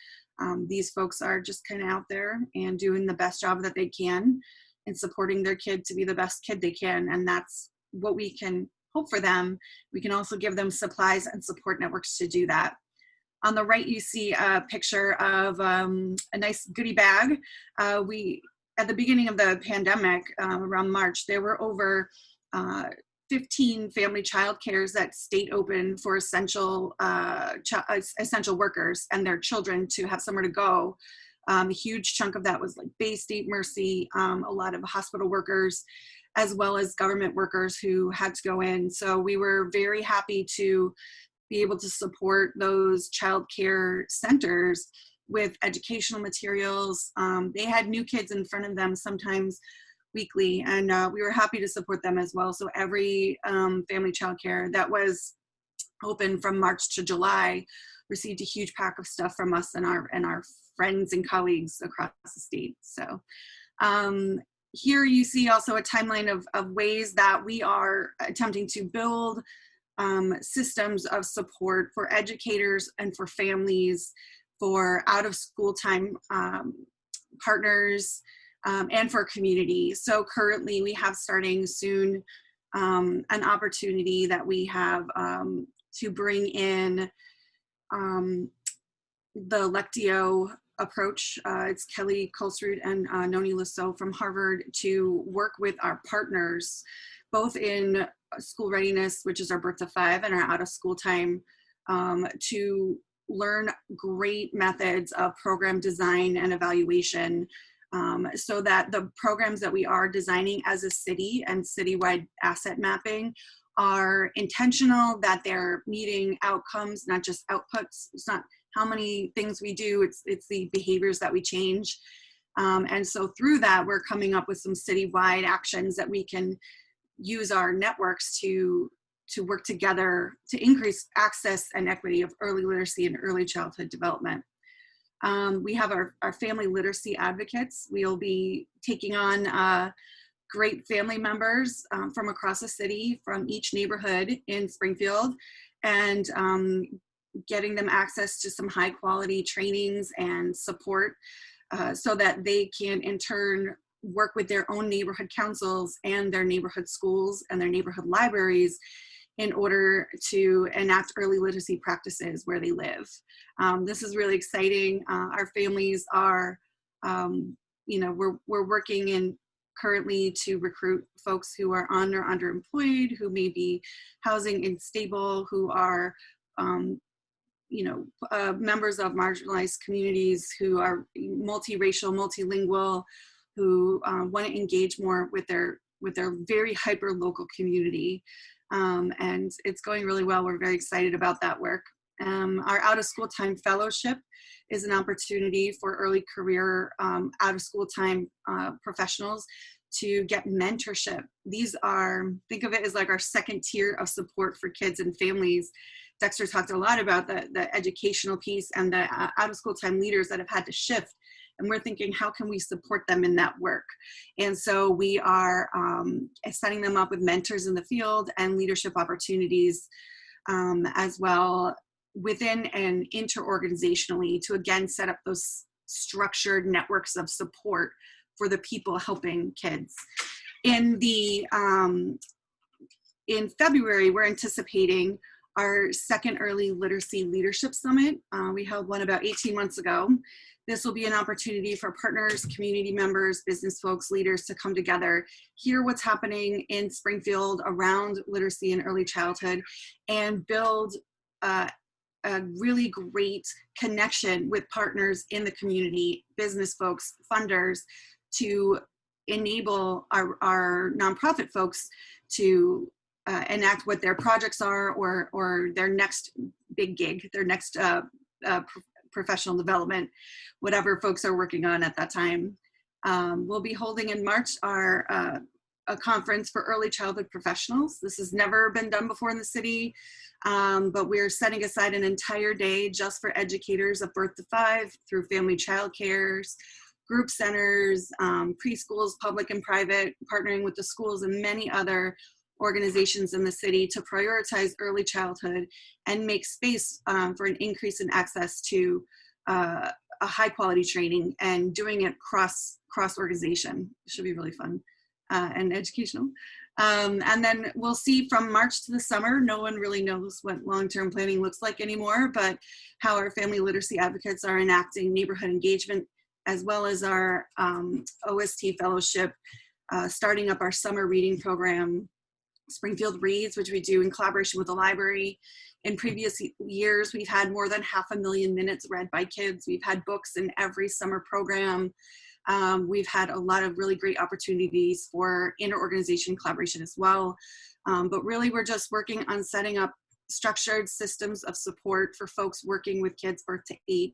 These folks are just kind of out there and doing the best job that they can and supporting their kid to be the best kid they can. And that's what we can hope for them. We can also give them supplies and support networks to do that. On the right, you see a picture of a nice goodie bag. At the beginning of the pandemic, around March, there were over 15 family child cares that stayed open for essential workers and their children to have somewhere to go. A huge chunk of that was like Bay State Mercy, a lot of hospital workers, as well as government workers who had to go in. So we were very happy to be able to support those child care centers with educational materials. They had new kids in front of them sometimes weekly, and we were happy to support them as well. So every family child care that was open from March to July received a huge pack of stuff from us and our friends and colleagues across the state. So here you see also a timeline of ways that we are attempting to build systems of support for educators and for families, for out of school time partners, and for community. So currently we have, starting soon, an opportunity that we have to bring in the Lectio approach. It's Kelly Kolsrud and Noni Lasso from Harvard to work with our partners, both in school readiness, which is our birth to 5, and our out of school time, to learn great methods of program design and evaluation, so that the programs that we are designing as a city and citywide asset mapping are intentional, that they're meeting outcomes, not just outputs. It's not how many things we do, it's the behaviors that we change. And so through that, we're coming up with some citywide actions that we can use our networks to work together to increase access and equity of early literacy and early childhood development. We have our family literacy advocates. We'll be taking on great family members from across the city, from each neighborhood in Springfield, and getting them access to some high quality trainings and support so that they can in turn work with their own neighborhood councils and their neighborhood schools and their neighborhood libraries in order to enact early literacy practices where they live. This is really exciting. Our families are, we're working in currently to recruit folks who are on or underemployed, who may be housing unstable, who are members of marginalized communities, who are multiracial, multilingual, who want to engage more with their very hyper local community. And it's going really well. We're very excited about that work. Our out of school time fellowship is an opportunity for early career out of school time professionals to get mentorship. These are, think of it as like our second tier of support for kids and families. Dexter talked a lot about the educational piece and the out of school time leaders that have had to shift. And we're thinking, how can we support them in that work? And so we are setting them up with mentors in the field and leadership opportunities as well within and interorganizationally to again set up those structured networks of support for the people helping kids. In February, we're anticipating our second Early Literacy Leadership Summit. We held one about 18 months ago. This will be an opportunity for partners, community members, business folks, leaders to come together, hear what's happening in Springfield around literacy and early childhood, and build a really great connection with partners in the community, business folks, funders, to enable our nonprofit folks to enact what their projects are or their next big gig, their next professional development, whatever folks are working on at that time. We'll be holding in March a conference for early childhood professionals. This has never been done before in the city, but we're setting aside an entire day just for educators of birth to 5 through family child cares, group centers, preschools, public and private, partnering with the schools and many other organizations in the city to prioritize early childhood and make space for an increase in access to a high quality training and doing it cross organization. It should be really fun and educational. And then we'll see from March to the summer, no one really knows what long-term planning looks like anymore, but how our family literacy advocates are enacting neighborhood engagement, as well as our OST fellowship, starting up our summer reading program, Springfield Reads, which we do in collaboration with the library. In previous years, we've had more than 500,000 minutes read by kids. We've had books in every summer program. We've had a lot of really great opportunities for inter-organization collaboration as well. But really, we're just working on setting up structured systems of support for folks working with kids birth to 8.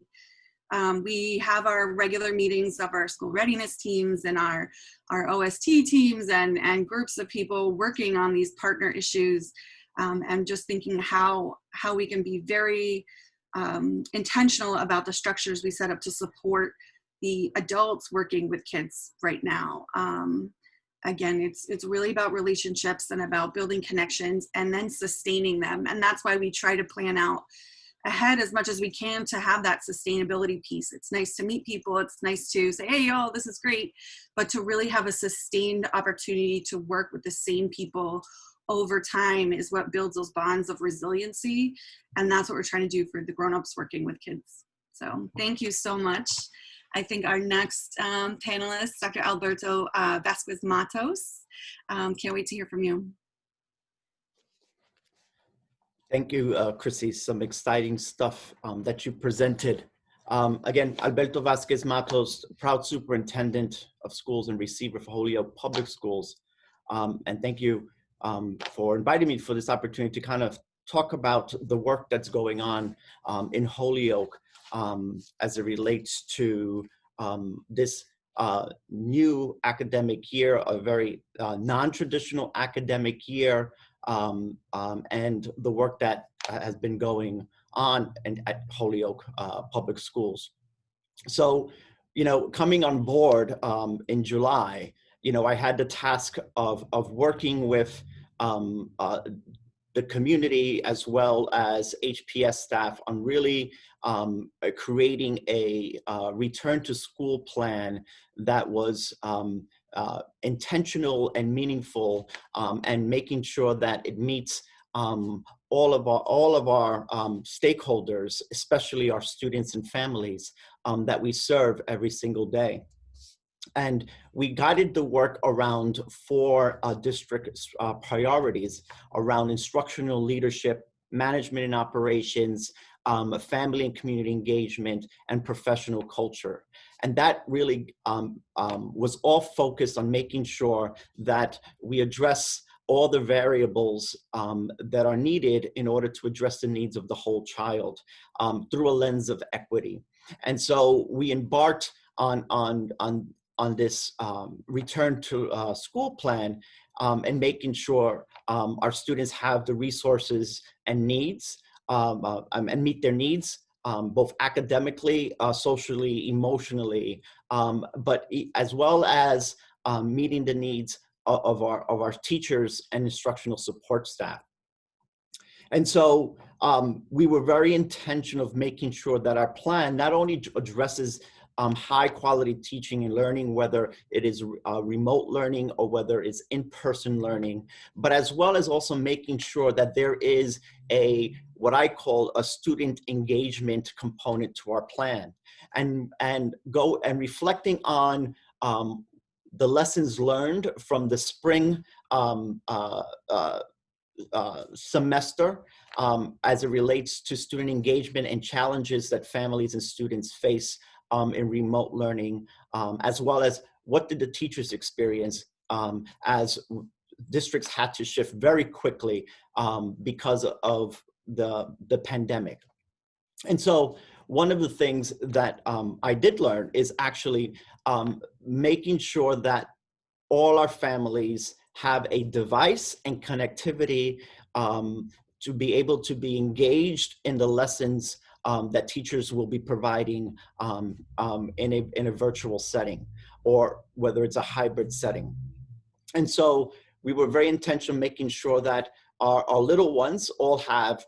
We have our regular meetings of our school readiness teams and our OST teams and groups of people working on these partner issues, and just thinking how we can be very intentional about the structures we set up to support the adults working with kids right now. Again, it's really about relationships and about building connections and then sustaining them. And that's why we try to plan out ahead as much as we can to have that sustainability piece. It's nice to meet people. It's nice to say, hey, y'all, this is great. But to really have a sustained opportunity to work with the same people over time is what builds those bonds of resiliency. And that's what we're trying to do for the grownups working with kids. So thank you so much. I think our next panelist, Dr. Alberto Vasquez Matos. Can't wait to hear from you. Thank you, Chrissy. Some exciting stuff that you presented. Again, Alberto Vasquez Matos, proud superintendent of schools and receiver for Holyoke Public Schools. And thank you for inviting me for this opportunity to kind of talk about the work that's going on in Holyoke as it relates to this new academic year, a very non-traditional academic year, and the work that has been going on at Holyoke Public Schools. So, coming on board in July, I had the task of working with the community as well as HPS staff on really creating a return to school plan that was intentional and meaningful, and making sure that it meets all of our stakeholders, especially our students and families that we serve every single day. And we guided the work around four district priorities around instructional leadership, management and operations, family and community engagement, and professional culture. And that really was all focused on making sure that we address all the variables that are needed in order to address the needs of the whole child through a lens of equity. And so we embarked on this return to school plan and making sure our students have the resources and needs and meet their needs, both academically, socially, emotionally, but as well as meeting the needs of our teachers and instructional support staff. And so we were very intentional of making sure that our plan not only addresses high quality teaching and learning, whether it is remote learning or whether it's in-person learning, but as well as also making sure that there is what I call a student engagement component to our plan, and reflecting on the lessons learned from the spring semester as it relates to student engagement and challenges that families and students face in remote learning, as well as what did the teachers experience as districts had to shift very quickly because of the pandemic. And so one of the things that I did learn is actually making sure that all our families have a device and connectivity to be able to be engaged in the lessons that teachers will be providing in a virtual setting, or whether it's a hybrid setting. And so we were very intentional making sure that our little ones all have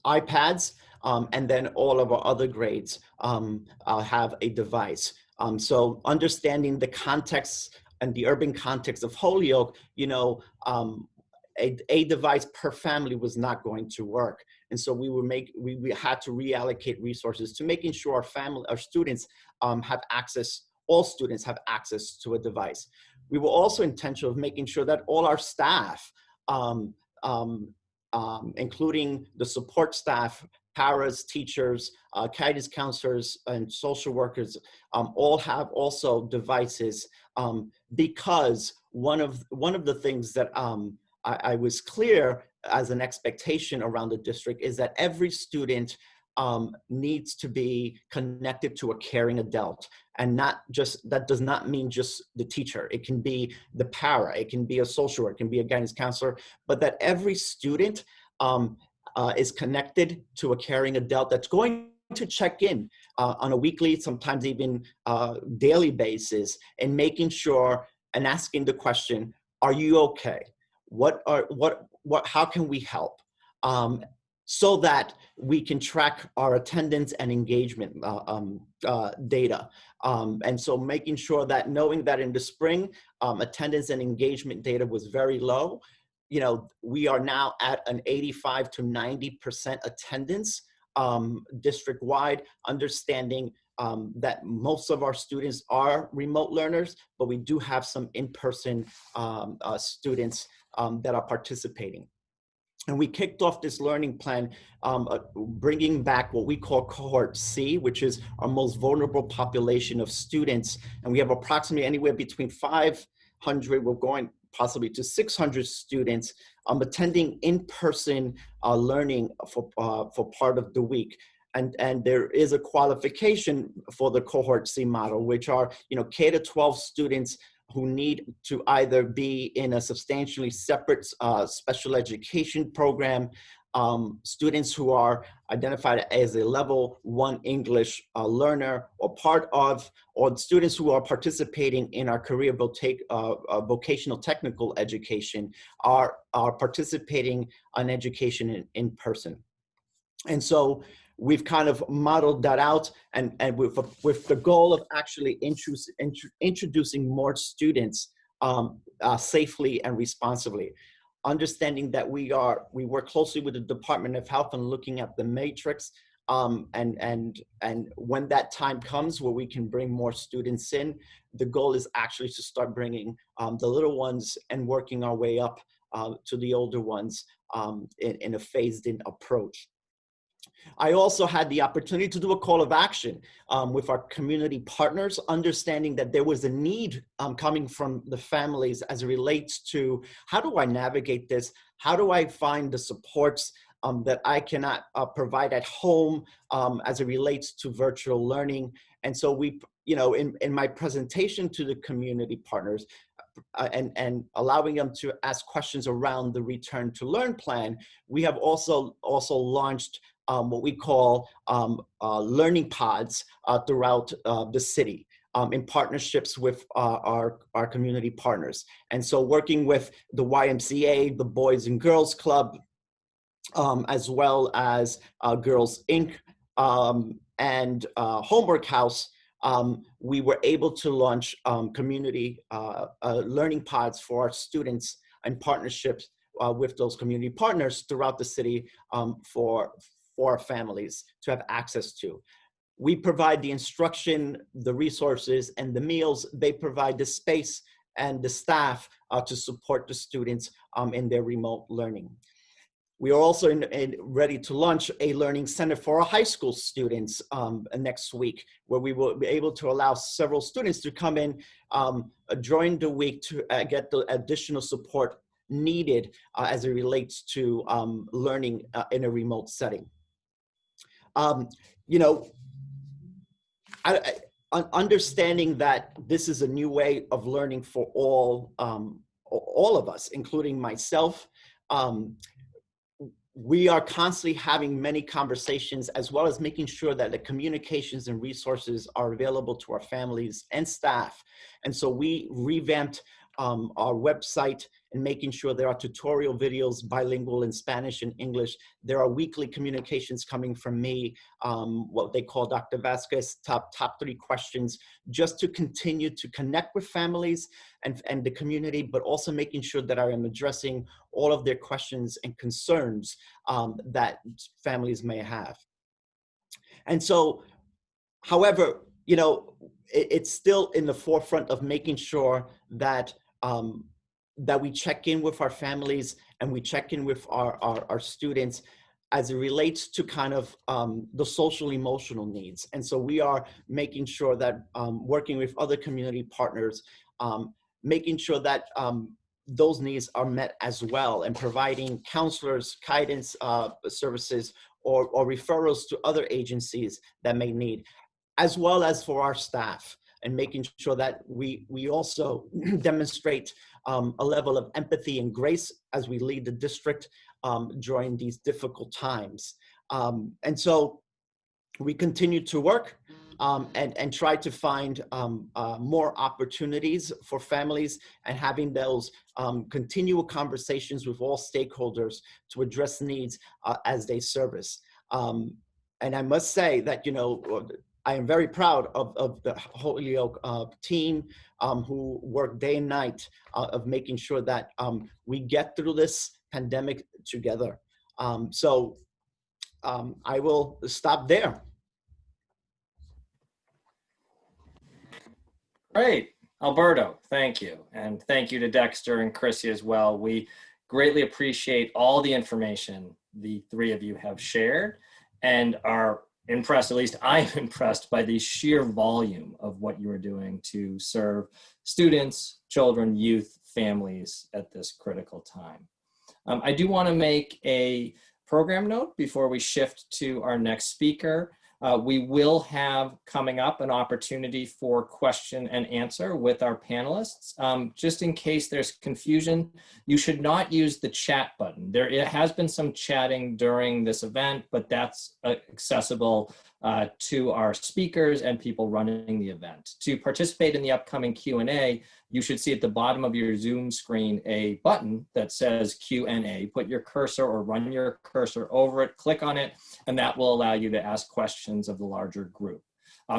iPads, and then all of our other grades have a device. So understanding the context and the urban context of Holyoke, a device per family was not going to work. And so we had to reallocate resources to making sure our students have access, all students have access to a device. We were also intentional of making sure that all our staff, including the support staff, paras, teachers, guidance counselors, and social workers, all have also devices, because one of the things that I was clear as an expectation around the district is that every student needs to be connected to a caring adult, and that does not mean just the teacher. It can be the para, it can be a social worker, it can be a guidance counselor, but that every student is connected to a caring adult that's going to check in on a weekly, sometimes even daily basis, and making sure and asking the question, are you okay? How can we help? So that we can track our attendance and engagement data. And so making sure that, knowing that in the spring, attendance and engagement data was very low, we are now at an 85 to 90% attendance district-wide, understanding that most of our students are remote learners, but we do have some in-person students that are participating. And we kicked off this learning plan, bringing back what we call Cohort C, which is our most vulnerable population of students. And we have approximately anywhere between 500, we're going possibly to 600 students attending in-person learning for part of the week. And there is a qualification for the Cohort C model, which are K to 12 students who need to either be in a substantially separate special education program, students who are identified as a level 1 English learner, or or students who are participating in our career vocational technical education are participating in education in person. And so we've kind of modeled that out, and with the goal of actually introducing more students safely and responsibly. Understanding that we work closely with the Department of Health and looking at the matrix, and when that time comes where we can bring more students in, the goal is actually to start bringing the little ones and working our way up to the older ones in a phased-in approach. I also had the opportunity to do a call of action with our community partners, understanding that there was a need coming from the families as it relates to, how do I navigate this? How do I find the supports that I cannot provide at home as it relates to virtual learning? And so we, in my presentation to the community partners, and allowing them to ask questions around the Return to Learn plan, we have also launched what we call learning pods throughout the city in partnerships with our community partners. And so working with the YMCA, the Boys and Girls Club, as well as Girls Inc. And Homework House, we were able to launch community learning pods for our students in partnerships with those community partners throughout the city for our families to have access to. We provide the instruction, the resources, and the meals. They provide the space and the staff to support the students in their remote learning. We are also ready to launch a learning center for our high school students next week, where we will be able to allow several students to come in during the week to get the additional support needed as it relates to learning in a remote setting. Understanding that this is a new way of learning for all of us, including myself. We are constantly having many conversations, as well as making sure that the communications and resources are available to our families and staff. And so we revamped our website and making sure there are tutorial videos bilingual in Spanish and English. There are weekly communications coming from me, what they call Dr. Vasquez top 3 questions, just to continue to connect with families and the community, but also making sure that I am addressing all of their questions and concerns that families may have. And so, however, it's still in the forefront of making sure that that we check in with our families and we check in with our students as it relates to kind of the social emotional needs. And so we are making sure that working with other community partners, making sure that those needs are met as well, and providing counselors, guidance services, or referrals to other agencies that may need, as well as for our staff, and making sure that we also demonstrate a level of empathy and grace as we lead the district during these difficult times. And so we continue to work and try to find more opportunities for families, and having those continual conversations with all stakeholders to address needs as they service. And I must say that, I am very proud of the Holyoke team who work day and night of making sure that we get through this pandemic together. So I will stop there. Great. Alberto, thank you. And thank you to Dexter and Chrissy as well. We greatly appreciate all the information the 3 of you have shared, and are impressed, at least I'm impressed, by the sheer volume of what you are doing to serve students, children, youth, families at this critical time. I do want to make a program note before we shift to our next speaker. We will have coming up an opportunity for question and answer with our panelists. Just in case there's confusion, you should not use the chat button. It has been some chatting during this event, but that's accessible to our speakers and people running the event. To participate in the upcoming Q&A, you should see at the bottom of your Zoom screen a button that says Q&A. Put your cursor or run your cursor over it, click on it, and that will allow you to ask questions of the larger group.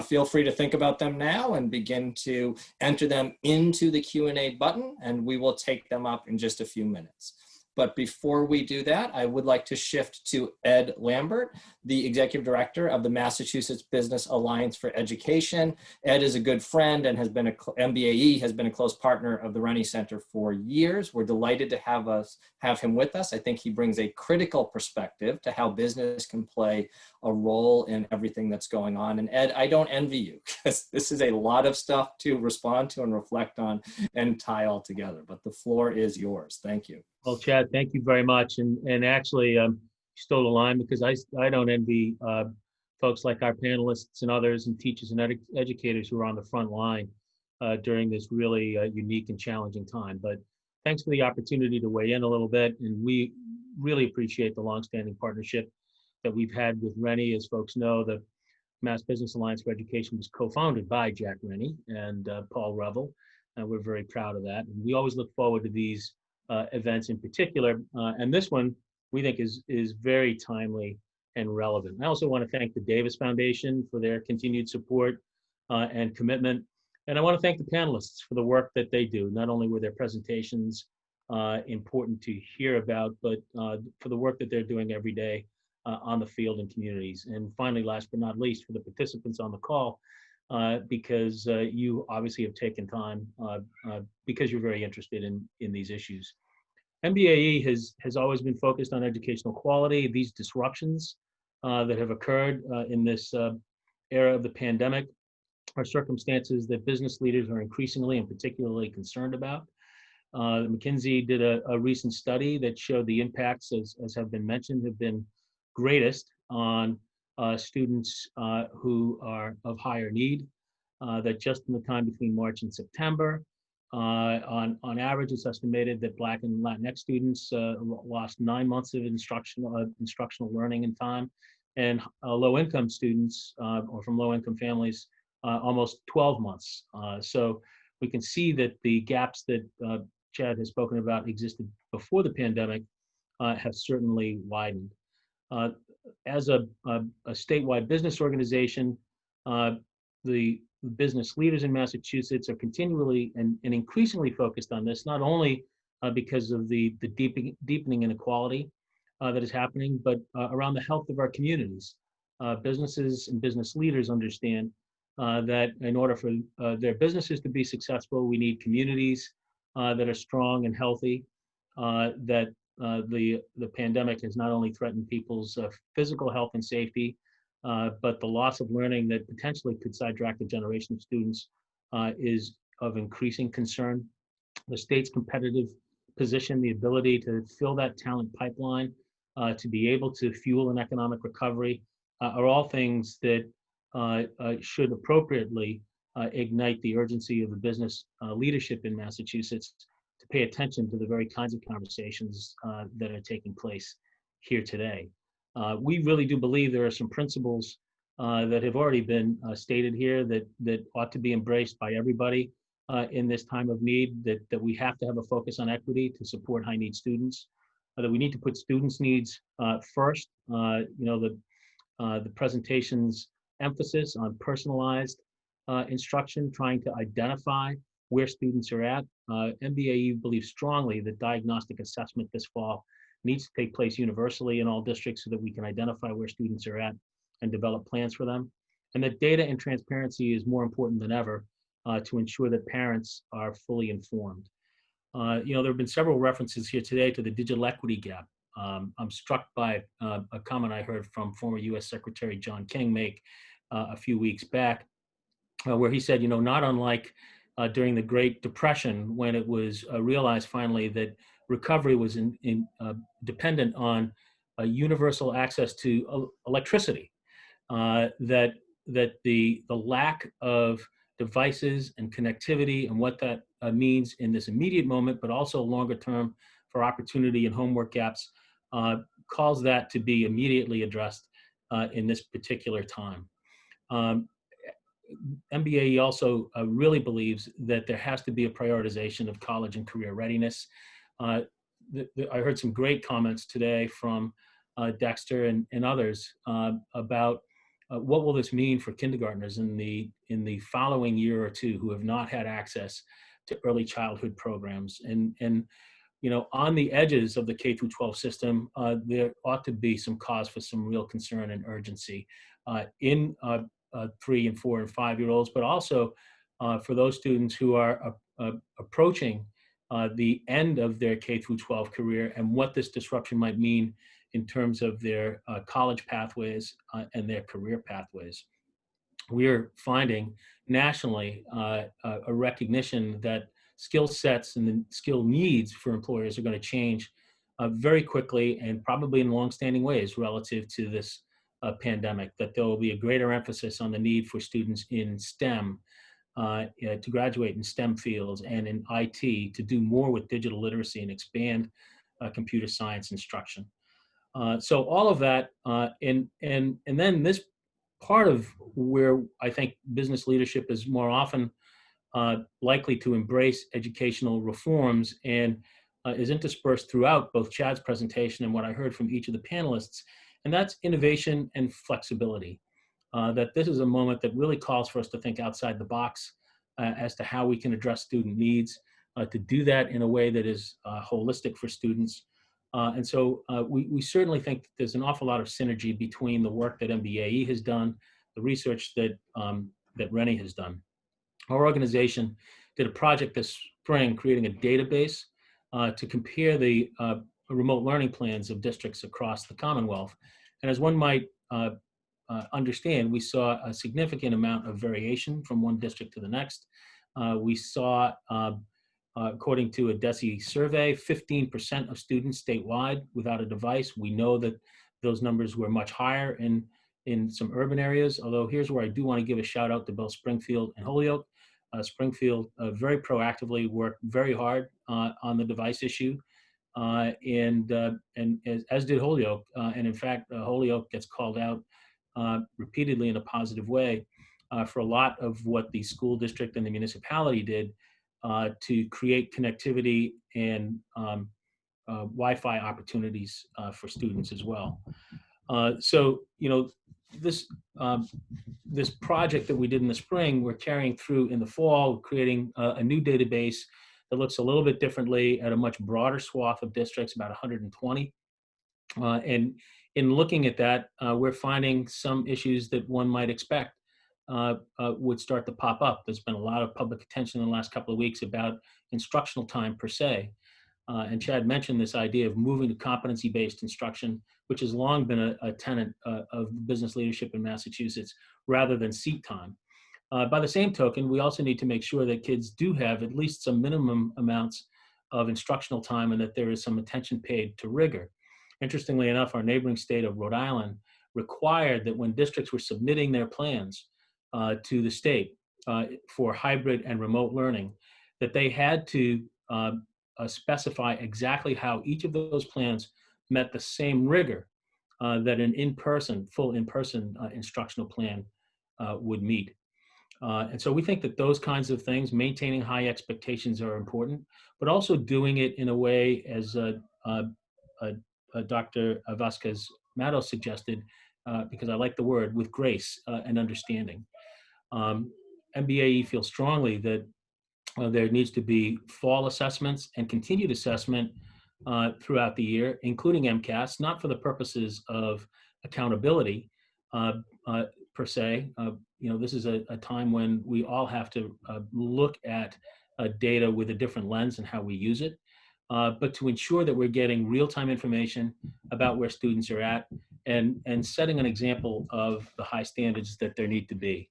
Feel free to think about them now and begin to enter them into the Q&A button, and we will take them up in just a few minutes. But before we do that, I would like to shift to Ed Lambert, the Executive Director of the Massachusetts Business Alliance for Education. Ed is a good friend and has been MBAE has been a close partner of the Rennie Center for years. We're delighted to have him with us. I think he brings a critical perspective to how business can play a role in everything that's going on. And Ed, I don't envy you, because this is a lot of stuff to respond to and reflect on and tie all together, but the floor is yours. Thank you. Well, Chad, thank you very much. And actually, you stole the line, because I don't envy folks like our panelists and others and teachers and educators who are on the front line during this really unique and challenging time. But thanks for the opportunity to weigh in a little bit. And we really appreciate the longstanding partnership that we've had with Rennie. As folks know, the Mass Business Alliance for Education was co-founded by Jack Rennie and Paul Revel, and we're very proud of that. And we always look forward to these events in particular, and this one we think is very timely and relevant. I also want to thank the Davis Foundation for their continued support and commitment, and I want to thank the panelists for the work that they do. Not only were their presentations important to hear about, but for the work that they're doing every day on the field and communities. And finally, last but not least, for the participants on the call, because you obviously have taken time because you're very interested in these issues. MBAE has always been focused on educational quality. These disruptions that have occurred in this era of the pandemic are circumstances that business leaders are increasingly and particularly concerned about. McKinsey did a recent study that showed the impacts, as have been mentioned, have been greatest on students who are of higher need, that just in the time between March and September, on average, it's estimated that Black and Latinx students lost 9 months of instructional learning and time, and low-income students or from low-income families, almost 12 months. So we can see that the gaps that Chad has spoken about existed before the pandemic have certainly widened. As a statewide business organization, the business leaders in Massachusetts are continually and increasingly focused on this, not only because of the deepening inequality that is happening, but around the health of our communities. Businesses and business leaders understand that in order for their businesses to be successful, we need communities that are strong and healthy, that the pandemic has not only threatened people's physical health and safety, but the loss of learning that potentially could sidetrack a generation of students is of increasing concern. The state's competitive position, the ability to fill that talent pipeline, to be able to fuel an economic recovery, are all things that should appropriately ignite the urgency of the business leadership in Massachusetts to pay attention to the very kinds of conversations that are taking place here today. We really do believe there are some principles that have already been stated here that ought to be embraced by everybody in this time of need, that we have to have a focus on equity to support high need students, that we need to put students' needs first. The presentation's emphasis on personalized instruction, trying to identify where students are at. MBAE believes strongly that diagnostic assessment this fall needs to take place universally in all districts so that we can identify where students are at and develop plans for them. And that data and transparency is more important than ever to ensure that parents are fully informed. There have been several references here today to the digital equity gap. I'm struck by a comment I heard from former US Secretary John King make a few weeks back, where he said, not unlike during the Great Depression, when it was realized finally that recovery was dependent on universal access to electricity. that the lack of devices and connectivity and what that means in this immediate moment, but also longer term for opportunity and homework gaps, calls that to be immediately addressed in this particular time. MBAE also really believes that there has to be a prioritization of college and career readiness. I heard some great comments today from Dexter and others about what will this mean for kindergartners in the following year or two who have not had access to early childhood programs. And you know, on the edges of the K through 12 system, there ought to be some cause for some real concern and urgency in 3 and 4 and 5-year-olds, but also for those students who are approaching the end of their K through 12 career and what this disruption might mean in terms of their college pathways and their career pathways. We're finding nationally a recognition that skill sets and the skill needs for employers are going to change very quickly and probably in longstanding ways relative to this pandemic, that there will be a greater emphasis on the need for students in STEM to graduate in STEM fields and in IT to do more with digital literacy and expand computer science instruction. So all of that, and then this part of where I think business leadership is more often likely to embrace educational reforms and is interspersed throughout both Chad's presentation and what I heard from each of the panelists, and that's innovation and flexibility. That this is a moment that really calls for us to think outside the box as to how we can address student needs, to do that in a way that is holistic for students. And so we certainly think that there's an awful lot of synergy between the work that MBAE has done, the research that, that Rennie has done. Our organization did a project this spring creating a database to compare the remote learning plans of districts across the Commonwealth. And as one might understand, we saw a significant amount of variation from one district to the next. We saw, according to a DESE survey, 15% of students statewide without a device. We know that those numbers were much higher in some urban areas, although here's where I do want to give a shout out to both Springfield and Holyoke. Springfield very proactively worked very hard on the device issue, and as did Holyoke. And in fact, Holyoke gets called out repeatedly in a positive way for a lot of what the school district and the municipality did to create connectivity and Wi-Fi opportunities for students as well. So, you know, this project that we did in the spring, we're carrying through in the fall, creating a new database that looks a little bit differently at a much broader swath of districts, about 120. And in looking at that, we're finding some issues that one might expect would start to pop up. There's been a lot of public attention in the last couple of weeks about instructional time per se. And Chad mentioned this idea of moving to competency-based instruction, which has long been a tenet of business leadership in Massachusetts, rather than seat time. By the same token, we also need to make sure that kids do have at least some minimum amounts of instructional time and that there is some attention paid to rigor. Interestingly enough, our neighboring state of Rhode Island required that when districts were submitting their plans to the state for hybrid and remote learning, that they had to specify exactly how each of those plans met the same rigor that an full in-person instructional plan would meet. And so we think that those kinds of things, maintaining high expectations, are important, but also doing it in a way, as Dr. Vasquez Matos suggested, because I like the word, with grace and understanding. MBAE feels strongly that there needs to be fall assessments and continued assessment throughout the year, including MCAS, not for the purposes of accountability per se. You know, this is a time when we all have to look at data with a different lens and how we use it, but to ensure that we're getting real-time information about where students are at and setting an example of the high standards that there need to be.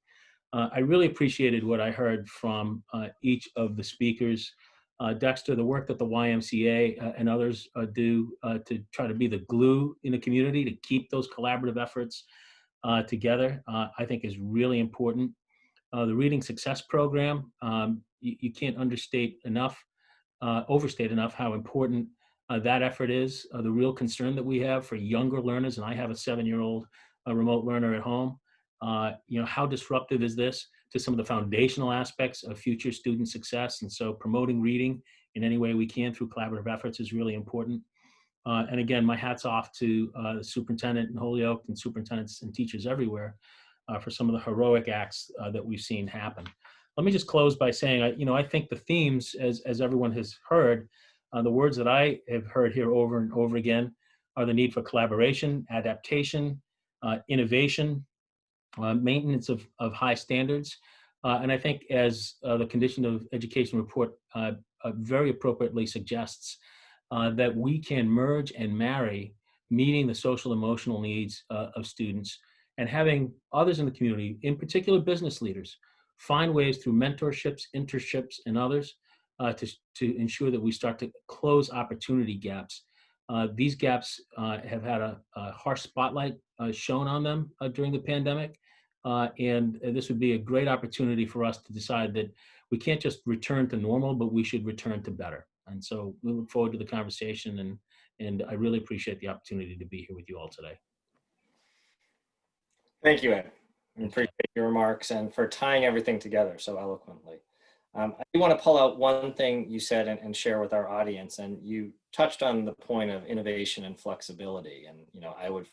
I really appreciated what I heard from each of the speakers. Dexter, the work that the YMCA and others do to try to be the glue in the community to keep those collaborative efforts together, I think is really important. The Reading Success Program, you can't overstate enough how important that effort is. The real concern that we have for younger learners, and I have a 7-year-old remote learner at home, how disruptive is this to some of the foundational aspects of future student success? And so promoting reading in any way we can through collaborative efforts is really important. And again, my hat's off to the superintendent in Holyoke and superintendents and teachers everywhere for some of the heroic acts that we've seen happen. Let me just close by saying, I think the themes, as everyone has heard, the words that I have heard here over and over again are the need for collaboration, adaptation, innovation, maintenance of high standards. And I think as the Condition of Education report very appropriately suggests, that we can merge and marry meeting the social emotional needs of students and having others in the community, in particular business leaders, find ways through mentorships, internships, and others to ensure that we start to close opportunity gaps. These gaps have had a harsh spotlight shown on them during the pandemic. And this would be a great opportunity for us to decide that we can't just return to normal, but we should return to better. And so we look forward to the conversation, and I really appreciate the opportunity to be here with you all today. Thank you, Ed. I appreciate your remarks and for tying everything together so eloquently. I do want to pull out one thing you said and share with our audience, and you touched on the point of innovation and flexibility. And, I would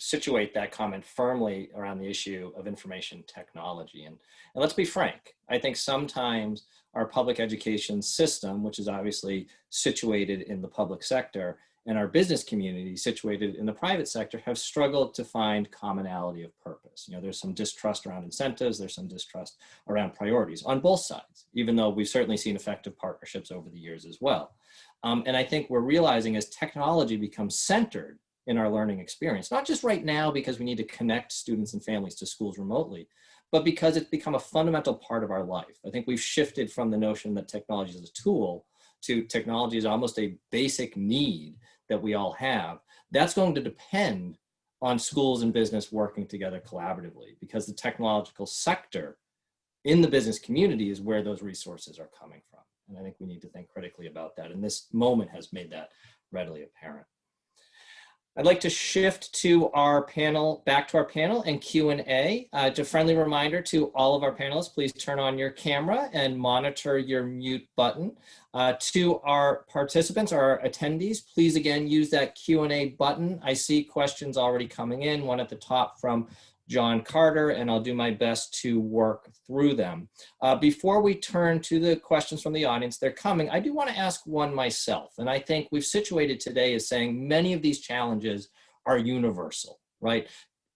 situate that comment firmly around the issue of information technology. And let's be frank, I think sometimes our public education system, which is obviously situated in the public sector, and our business community situated in the private sector have struggled to find commonality of purpose. There's some distrust around incentives, there's some distrust around priorities on both sides, even though we've certainly seen effective partnerships over the years as well. And I think we're realizing as technology becomes centered in our learning experience, not just right now because we need to connect students and families to schools remotely, but because it's become a fundamental part of our life. I think we've shifted from the notion that technology is a tool to technology is almost a basic need that we all have. That's going to depend on schools and business working together collaboratively, because the technological sector in the business community is where those resources are coming from. And I think we need to think critically about that. And this moment has made that readily apparent. I'd like to shift to our panel, back to our panel and Q&A. Just a friendly reminder to all of our panelists, please turn on your camera and monitor your mute button. To our participants, our attendees, please again use that Q&A button. I see questions already coming in, one at the top from John Carter, and I'll do my best to work through them. Before we turn to the questions from the audience, they're coming, I do want to ask one myself. And I think we've situated today as saying many of these challenges are universal, right?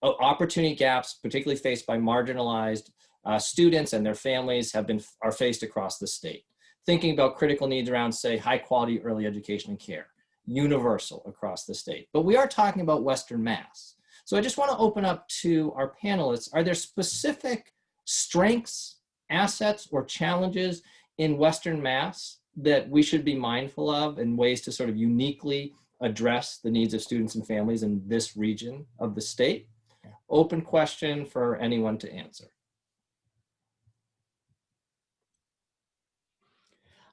Opportunity gaps, particularly faced by marginalized students and their families, are faced across the state. Thinking about critical needs around, say, high quality early education and care, universal across the state. But we are talking about Western Mass. So I just want to open up to our panelists. Are there specific strengths, assets, or challenges in Western Mass that we should be mindful of and ways to sort of uniquely address the needs of students and families in this region of the state? Open question for anyone to answer.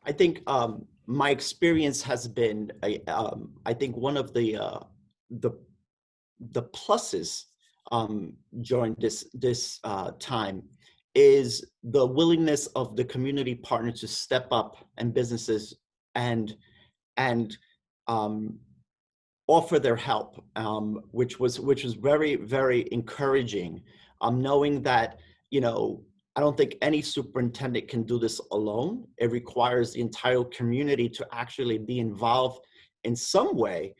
I think my experience has been, I think one of the pluses during this time is the willingness of the community partners to step up and businesses and offer their help, which was very, very encouraging. Knowing that, I don't think any superintendent can do this alone. It requires the entire community to actually be involved in some way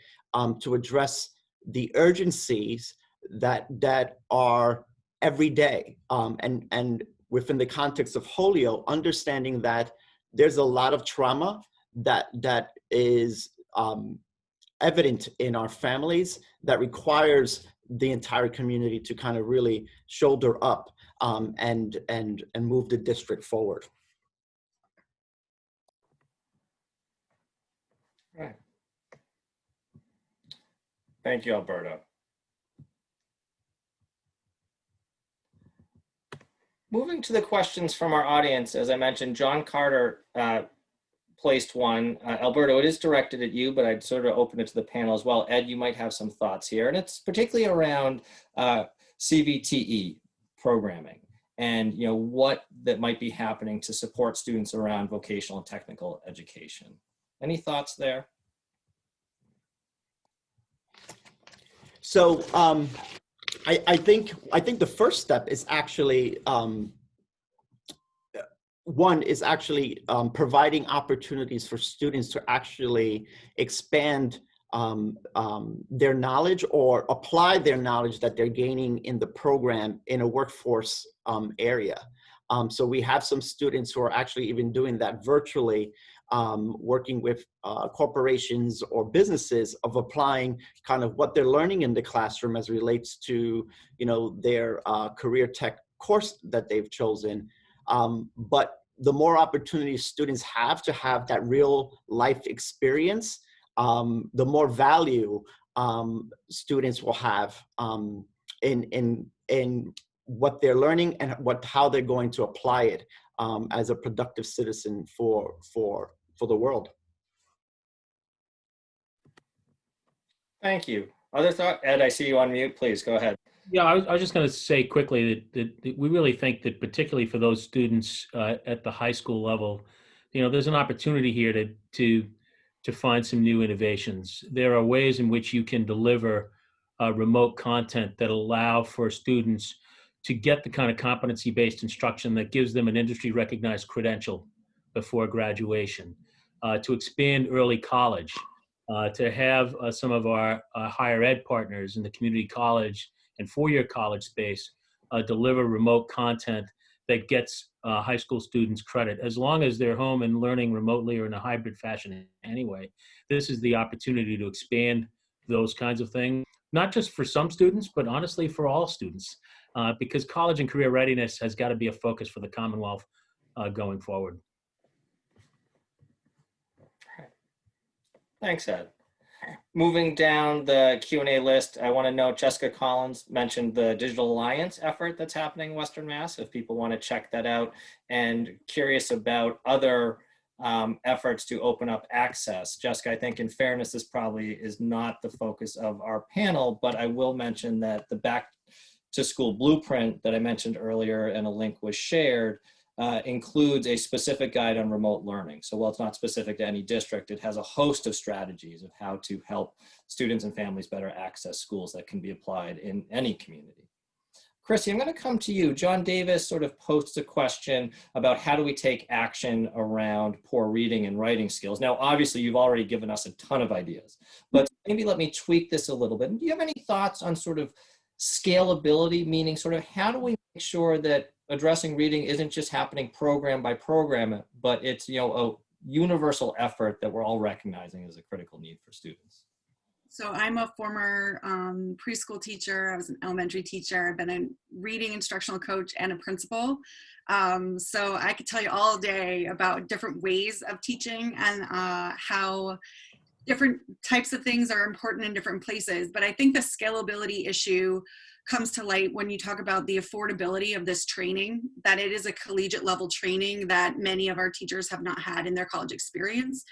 to address the urgencies that are every day. And within the context of Holyoke, understanding that there's a lot of trauma that is evident in our families that requires the entire community to kind of really shoulder up and move the district forward. Right. Thank you, Alberto. Moving to the questions from our audience, as I mentioned, John Carter placed one. Alberto, it is directed at you, but I'd sort of open it to the panel as well. Ed, you might have some thoughts here, and it's particularly around CVTE programming and what that might be happening to support students around vocational and technical education. Any thoughts there? So I think the first step is actually one is actually providing opportunities for students to actually expand their knowledge or apply their knowledge that they're gaining in the program in a workforce area. So we have some students who are actually even doing that virtually, working with corporations or businesses of applying kind of what they're learning in the classroom as relates to, their career tech course that they've chosen. But the more opportunities students have to have that real life experience, the more value students will have in what they're learning and how they're going to apply it as a productive citizen for the world. Thank you. Other thought? Ed, I see you on mute. Please go ahead. Yeah, I was just going to say quickly that we really think that particularly for those students at the high school level, there's an opportunity here to find some new innovations. There are ways in which you can deliver remote content that allow for students to get the kind of competency-based instruction that gives them an industry-recognized credential before graduation, to expand early college, to have some of our higher ed partners in the community college and four-year college space deliver remote content that gets high school students credit. As long as they're home and learning remotely or in a hybrid fashion anyway, this is the opportunity to expand those kinds of things, not just for some students, but honestly for all students, because college and career readiness has got to be a focus for the Commonwealth going forward. Thanks, Ed. Moving down the Q&A list, I want to note Jessica Collins mentioned the Digital Alliance effort that's happening in Western Mass, if people want to check that out, and curious about other efforts to open up access. Jessica, I think in fairness, this probably is not the focus of our panel, but I will mention that the Back to School Blueprint that I mentioned earlier and a link was shared includes a specific guide on remote learning. So while it's not specific to any district, it has a host of strategies of how to help students and families better access schools that can be applied in any community. Chrissy, I'm going to come to you. John Davis sort of posts a question about how do we take action around poor reading and writing skills. Now, obviously, you've already given us a ton of ideas, but maybe let me tweak this a little bit. Do you have any thoughts on sort of scalability, meaning sort of how do we make sure that addressing reading isn't just happening program by program, but it's a universal effort that we're all recognizing as a critical need for students? So I'm a former preschool teacher. I was an elementary teacher. I've been a reading instructional coach and a principal. So I could tell you all day about different ways of teaching and how different types of things are important in different places. But I think the scalability issue comes to light when you talk about the affordability of this training, that it is a collegiate level training that many of our teachers have not had in their college experience.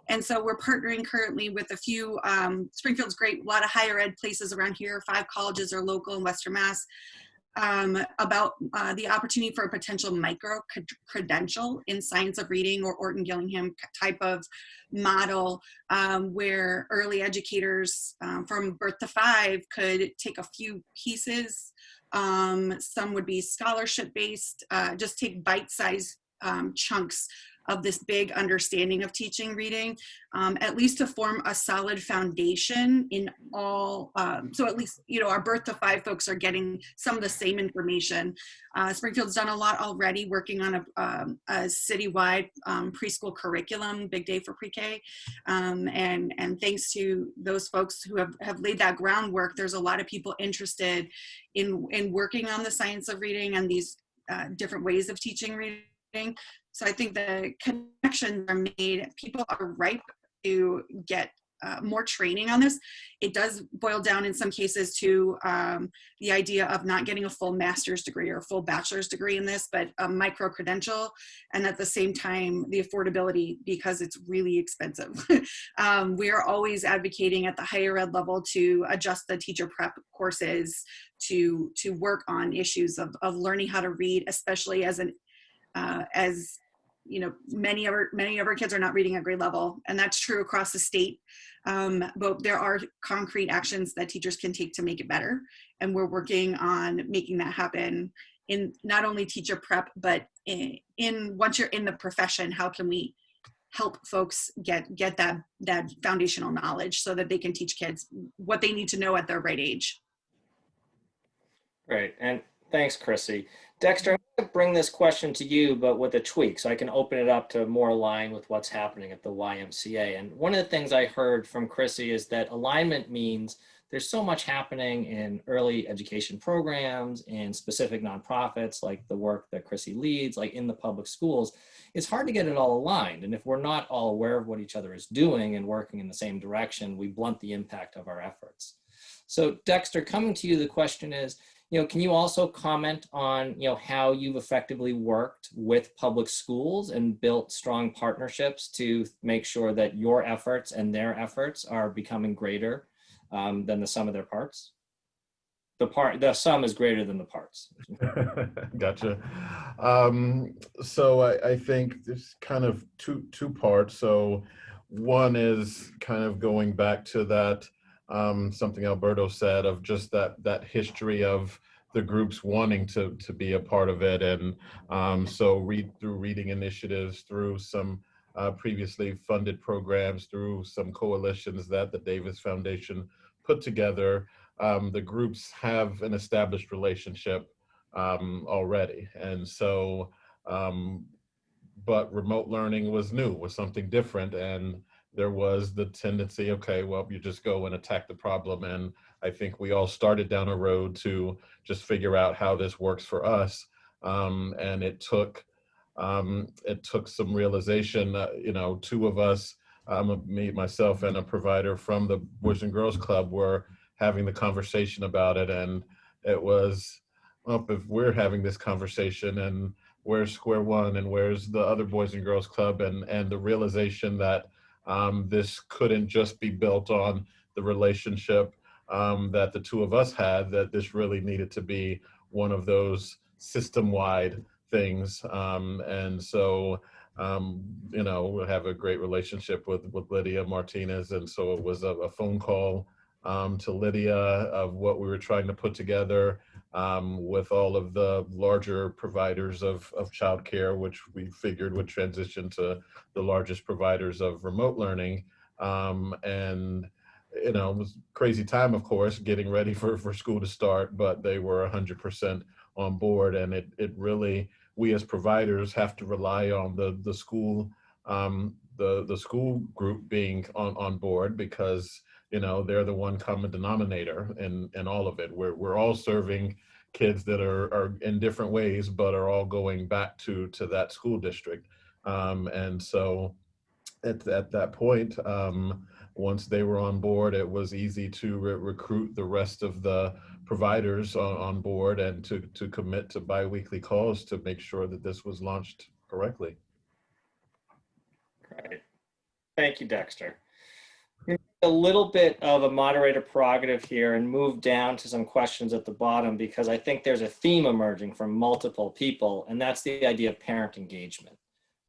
And so we're partnering currently with a few, Springfield's great, a lot of higher ed places around here, 5 colleges are local in Western Mass, about the opportunity for a potential micro credential in science of reading or Orton Gillingham type of model, where early educators from birth to 5 could take a few pieces. Some would be scholarship based, just take bite-sized chunks of this big understanding of teaching reading, at least to form a solid foundation in all, so at least, our birth to 5 folks are getting some of the same information. Springfield's done a lot already working on a citywide preschool curriculum, big day for pre-K. And thanks to those folks who have laid that groundwork, there's a lot of people interested in working on the science of reading and these different ways of teaching reading. So I think the connections are made, people are ripe to get more training on this. It does boil down in some cases to the idea of not getting a full master's degree or a full bachelor's degree in this, but a micro credential, and at the same time the affordability, because it's really expensive. We are always advocating at the higher ed level to adjust the teacher prep courses to work on issues of learning how to read, especially as you know, many of our kids are not reading at grade level, and that's true across the state. But there are concrete actions that teachers can take to make it better, and we're working on making that happen in not only teacher prep, but in once you're in the profession, how can we help folks get that foundational knowledge so that they can teach kids what they need to know at their right age. Great, and thanks, Chrissy. Dexter, I'm going to bring this question to you, but with a tweak, so I can open it up to more align with what's happening at the YMCA. And one of the things I heard from Chrissy is that alignment means there's so much happening in early education programs and specific nonprofits, like the work that Chrissy leads, like in the public schools. It's hard to get it all aligned. And if we're not all aware of what each other is doing and working in the same direction, we blunt the impact of our efforts. So Dexter, coming to you, the question is, can you also comment on, how you've effectively worked with public schools and built strong partnerships to make sure that your efforts and their efforts are becoming greater than the sum of their parts? The sum is greater than the parts. Gotcha. So I think there's kind of two parts. So one is kind of going back to that, something Alberto said, of just that history of the groups wanting to be a part of it. And so through reading initiatives, through some previously funded programs, through some coalitions that the Davis Foundation put together, the groups have an established relationship already. And so, but remote learning was new, was something different. And there was the tendency, okay, well, you just go and attack the problem. And I think we all started down a road to just figure out how this works for us. And it took some realization. Two of us, me, myself, and a provider from the Boys and Girls Club were having the conversation about it. And it was, well, if we're having this conversation, and where's Square One, and where's the other Boys and Girls Club, and the realization that this couldn't just be built on the relationship that the two of us had, that this really needed to be one of those system-wide things. And so, we have a great relationship with Lydia Martinez. And so it was a phone call to Lydia of what we were trying to put together with all of the larger providers of childcare, which we figured would transition to the largest providers of remote learning. And it was a crazy time, of course, getting ready for school to start, but they were 100% on board. And it really, we as providers have to rely on the school, the school group being on board, because they're the one common denominator in all of it. We're all serving kids that are in different ways, but are all going back to that school district. And so at that point, once they were on board, it was easy to recruit the rest of the providers on board, and to commit to biweekly calls to make sure that this was launched correctly. Great. Thank you, Dexter. A little bit of a moderator prerogative here and move down to some questions at the bottom, because I think there's a theme emerging from multiple people, and that's the idea of parent engagement.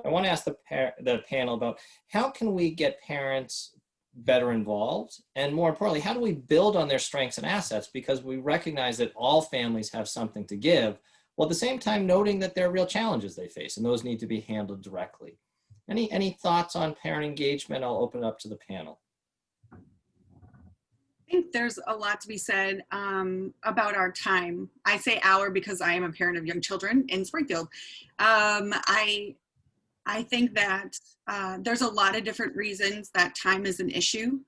I want to ask the panel about how can we get parents better involved, and more importantly, how do we build on their strengths and assets, because we recognize that all families have something to give, while at the same time noting that there are real challenges they face, and those need to be handled directly. Any thoughts on parent engagement? I'll open it up to the panel. I think there's a lot to be said about our time. I say our because I am a parent of young children in Springfield. I think that there's a lot of different reasons that time is an issue.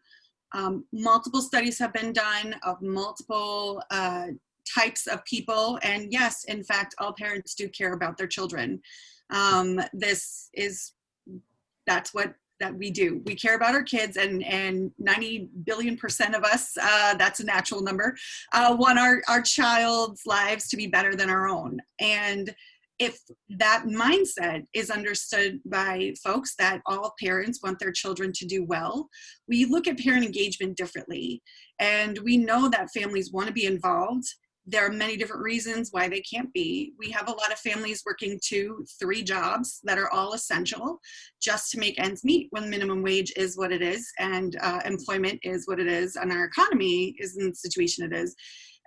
Multiple studies have been done of multiple types of people. And yes, in fact, all parents do care about their children. That's what that we do. We care about our kids, and 90 billion% of us, that's a natural number, want our child's lives to be better than our own. And if that mindset is understood by folks that all parents want their children to do well, we look at parent engagement differently. And we know that families want to be involved. There are many different reasons why they can't be. We have a lot of families working 2, 3 jobs that are all essential just to make ends meet when minimum wage is what it is and employment is what it is and our economy is in the situation it is.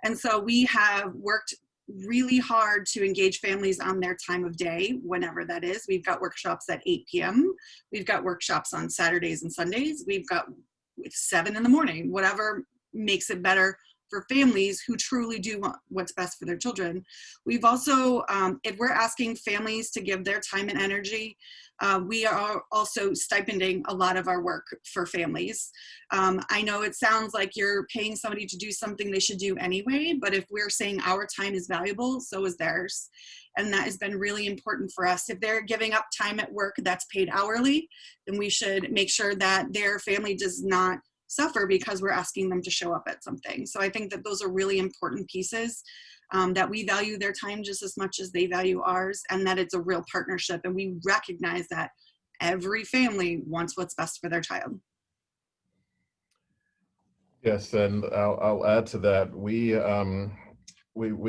And so we have worked really hard to engage families on their time of day, whenever that is. We've got workshops at 8 p.m. We've got workshops on Saturdays and Sundays. We've got 7 in the morning, whatever makes it better for families who truly do want what's best for their children. We've also, if we're asking families to give their time and energy, we are also stipending a lot of our work for families. I know it sounds like you're paying somebody to do something they should do anyway, but if we're saying our time is valuable, so is theirs. And that has been really important for us. If they're giving up time at work that's paid hourly, then we should make sure that their family does not suffer because we're asking them to show up at something. So I think that those are really important pieces, that we value their time just as much as they value ours, and that it's a real partnership. And we recognize that every family wants what's best for their child. Yes, and I'll add to that. We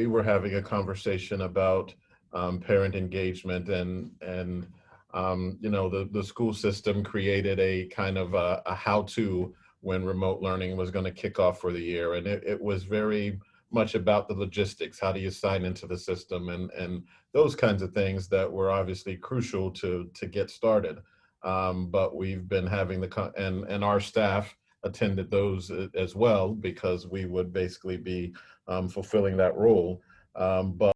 were having a conversation about parent engagement, and you know, the school system created a kind of a how-to when remote learning was going to kick off for the year, and it was very much about the logistics. How do you sign into the system, and those kinds of things that were obviously crucial to get started. But we've been having and our staff attended those as well, because we would basically be fulfilling that role. But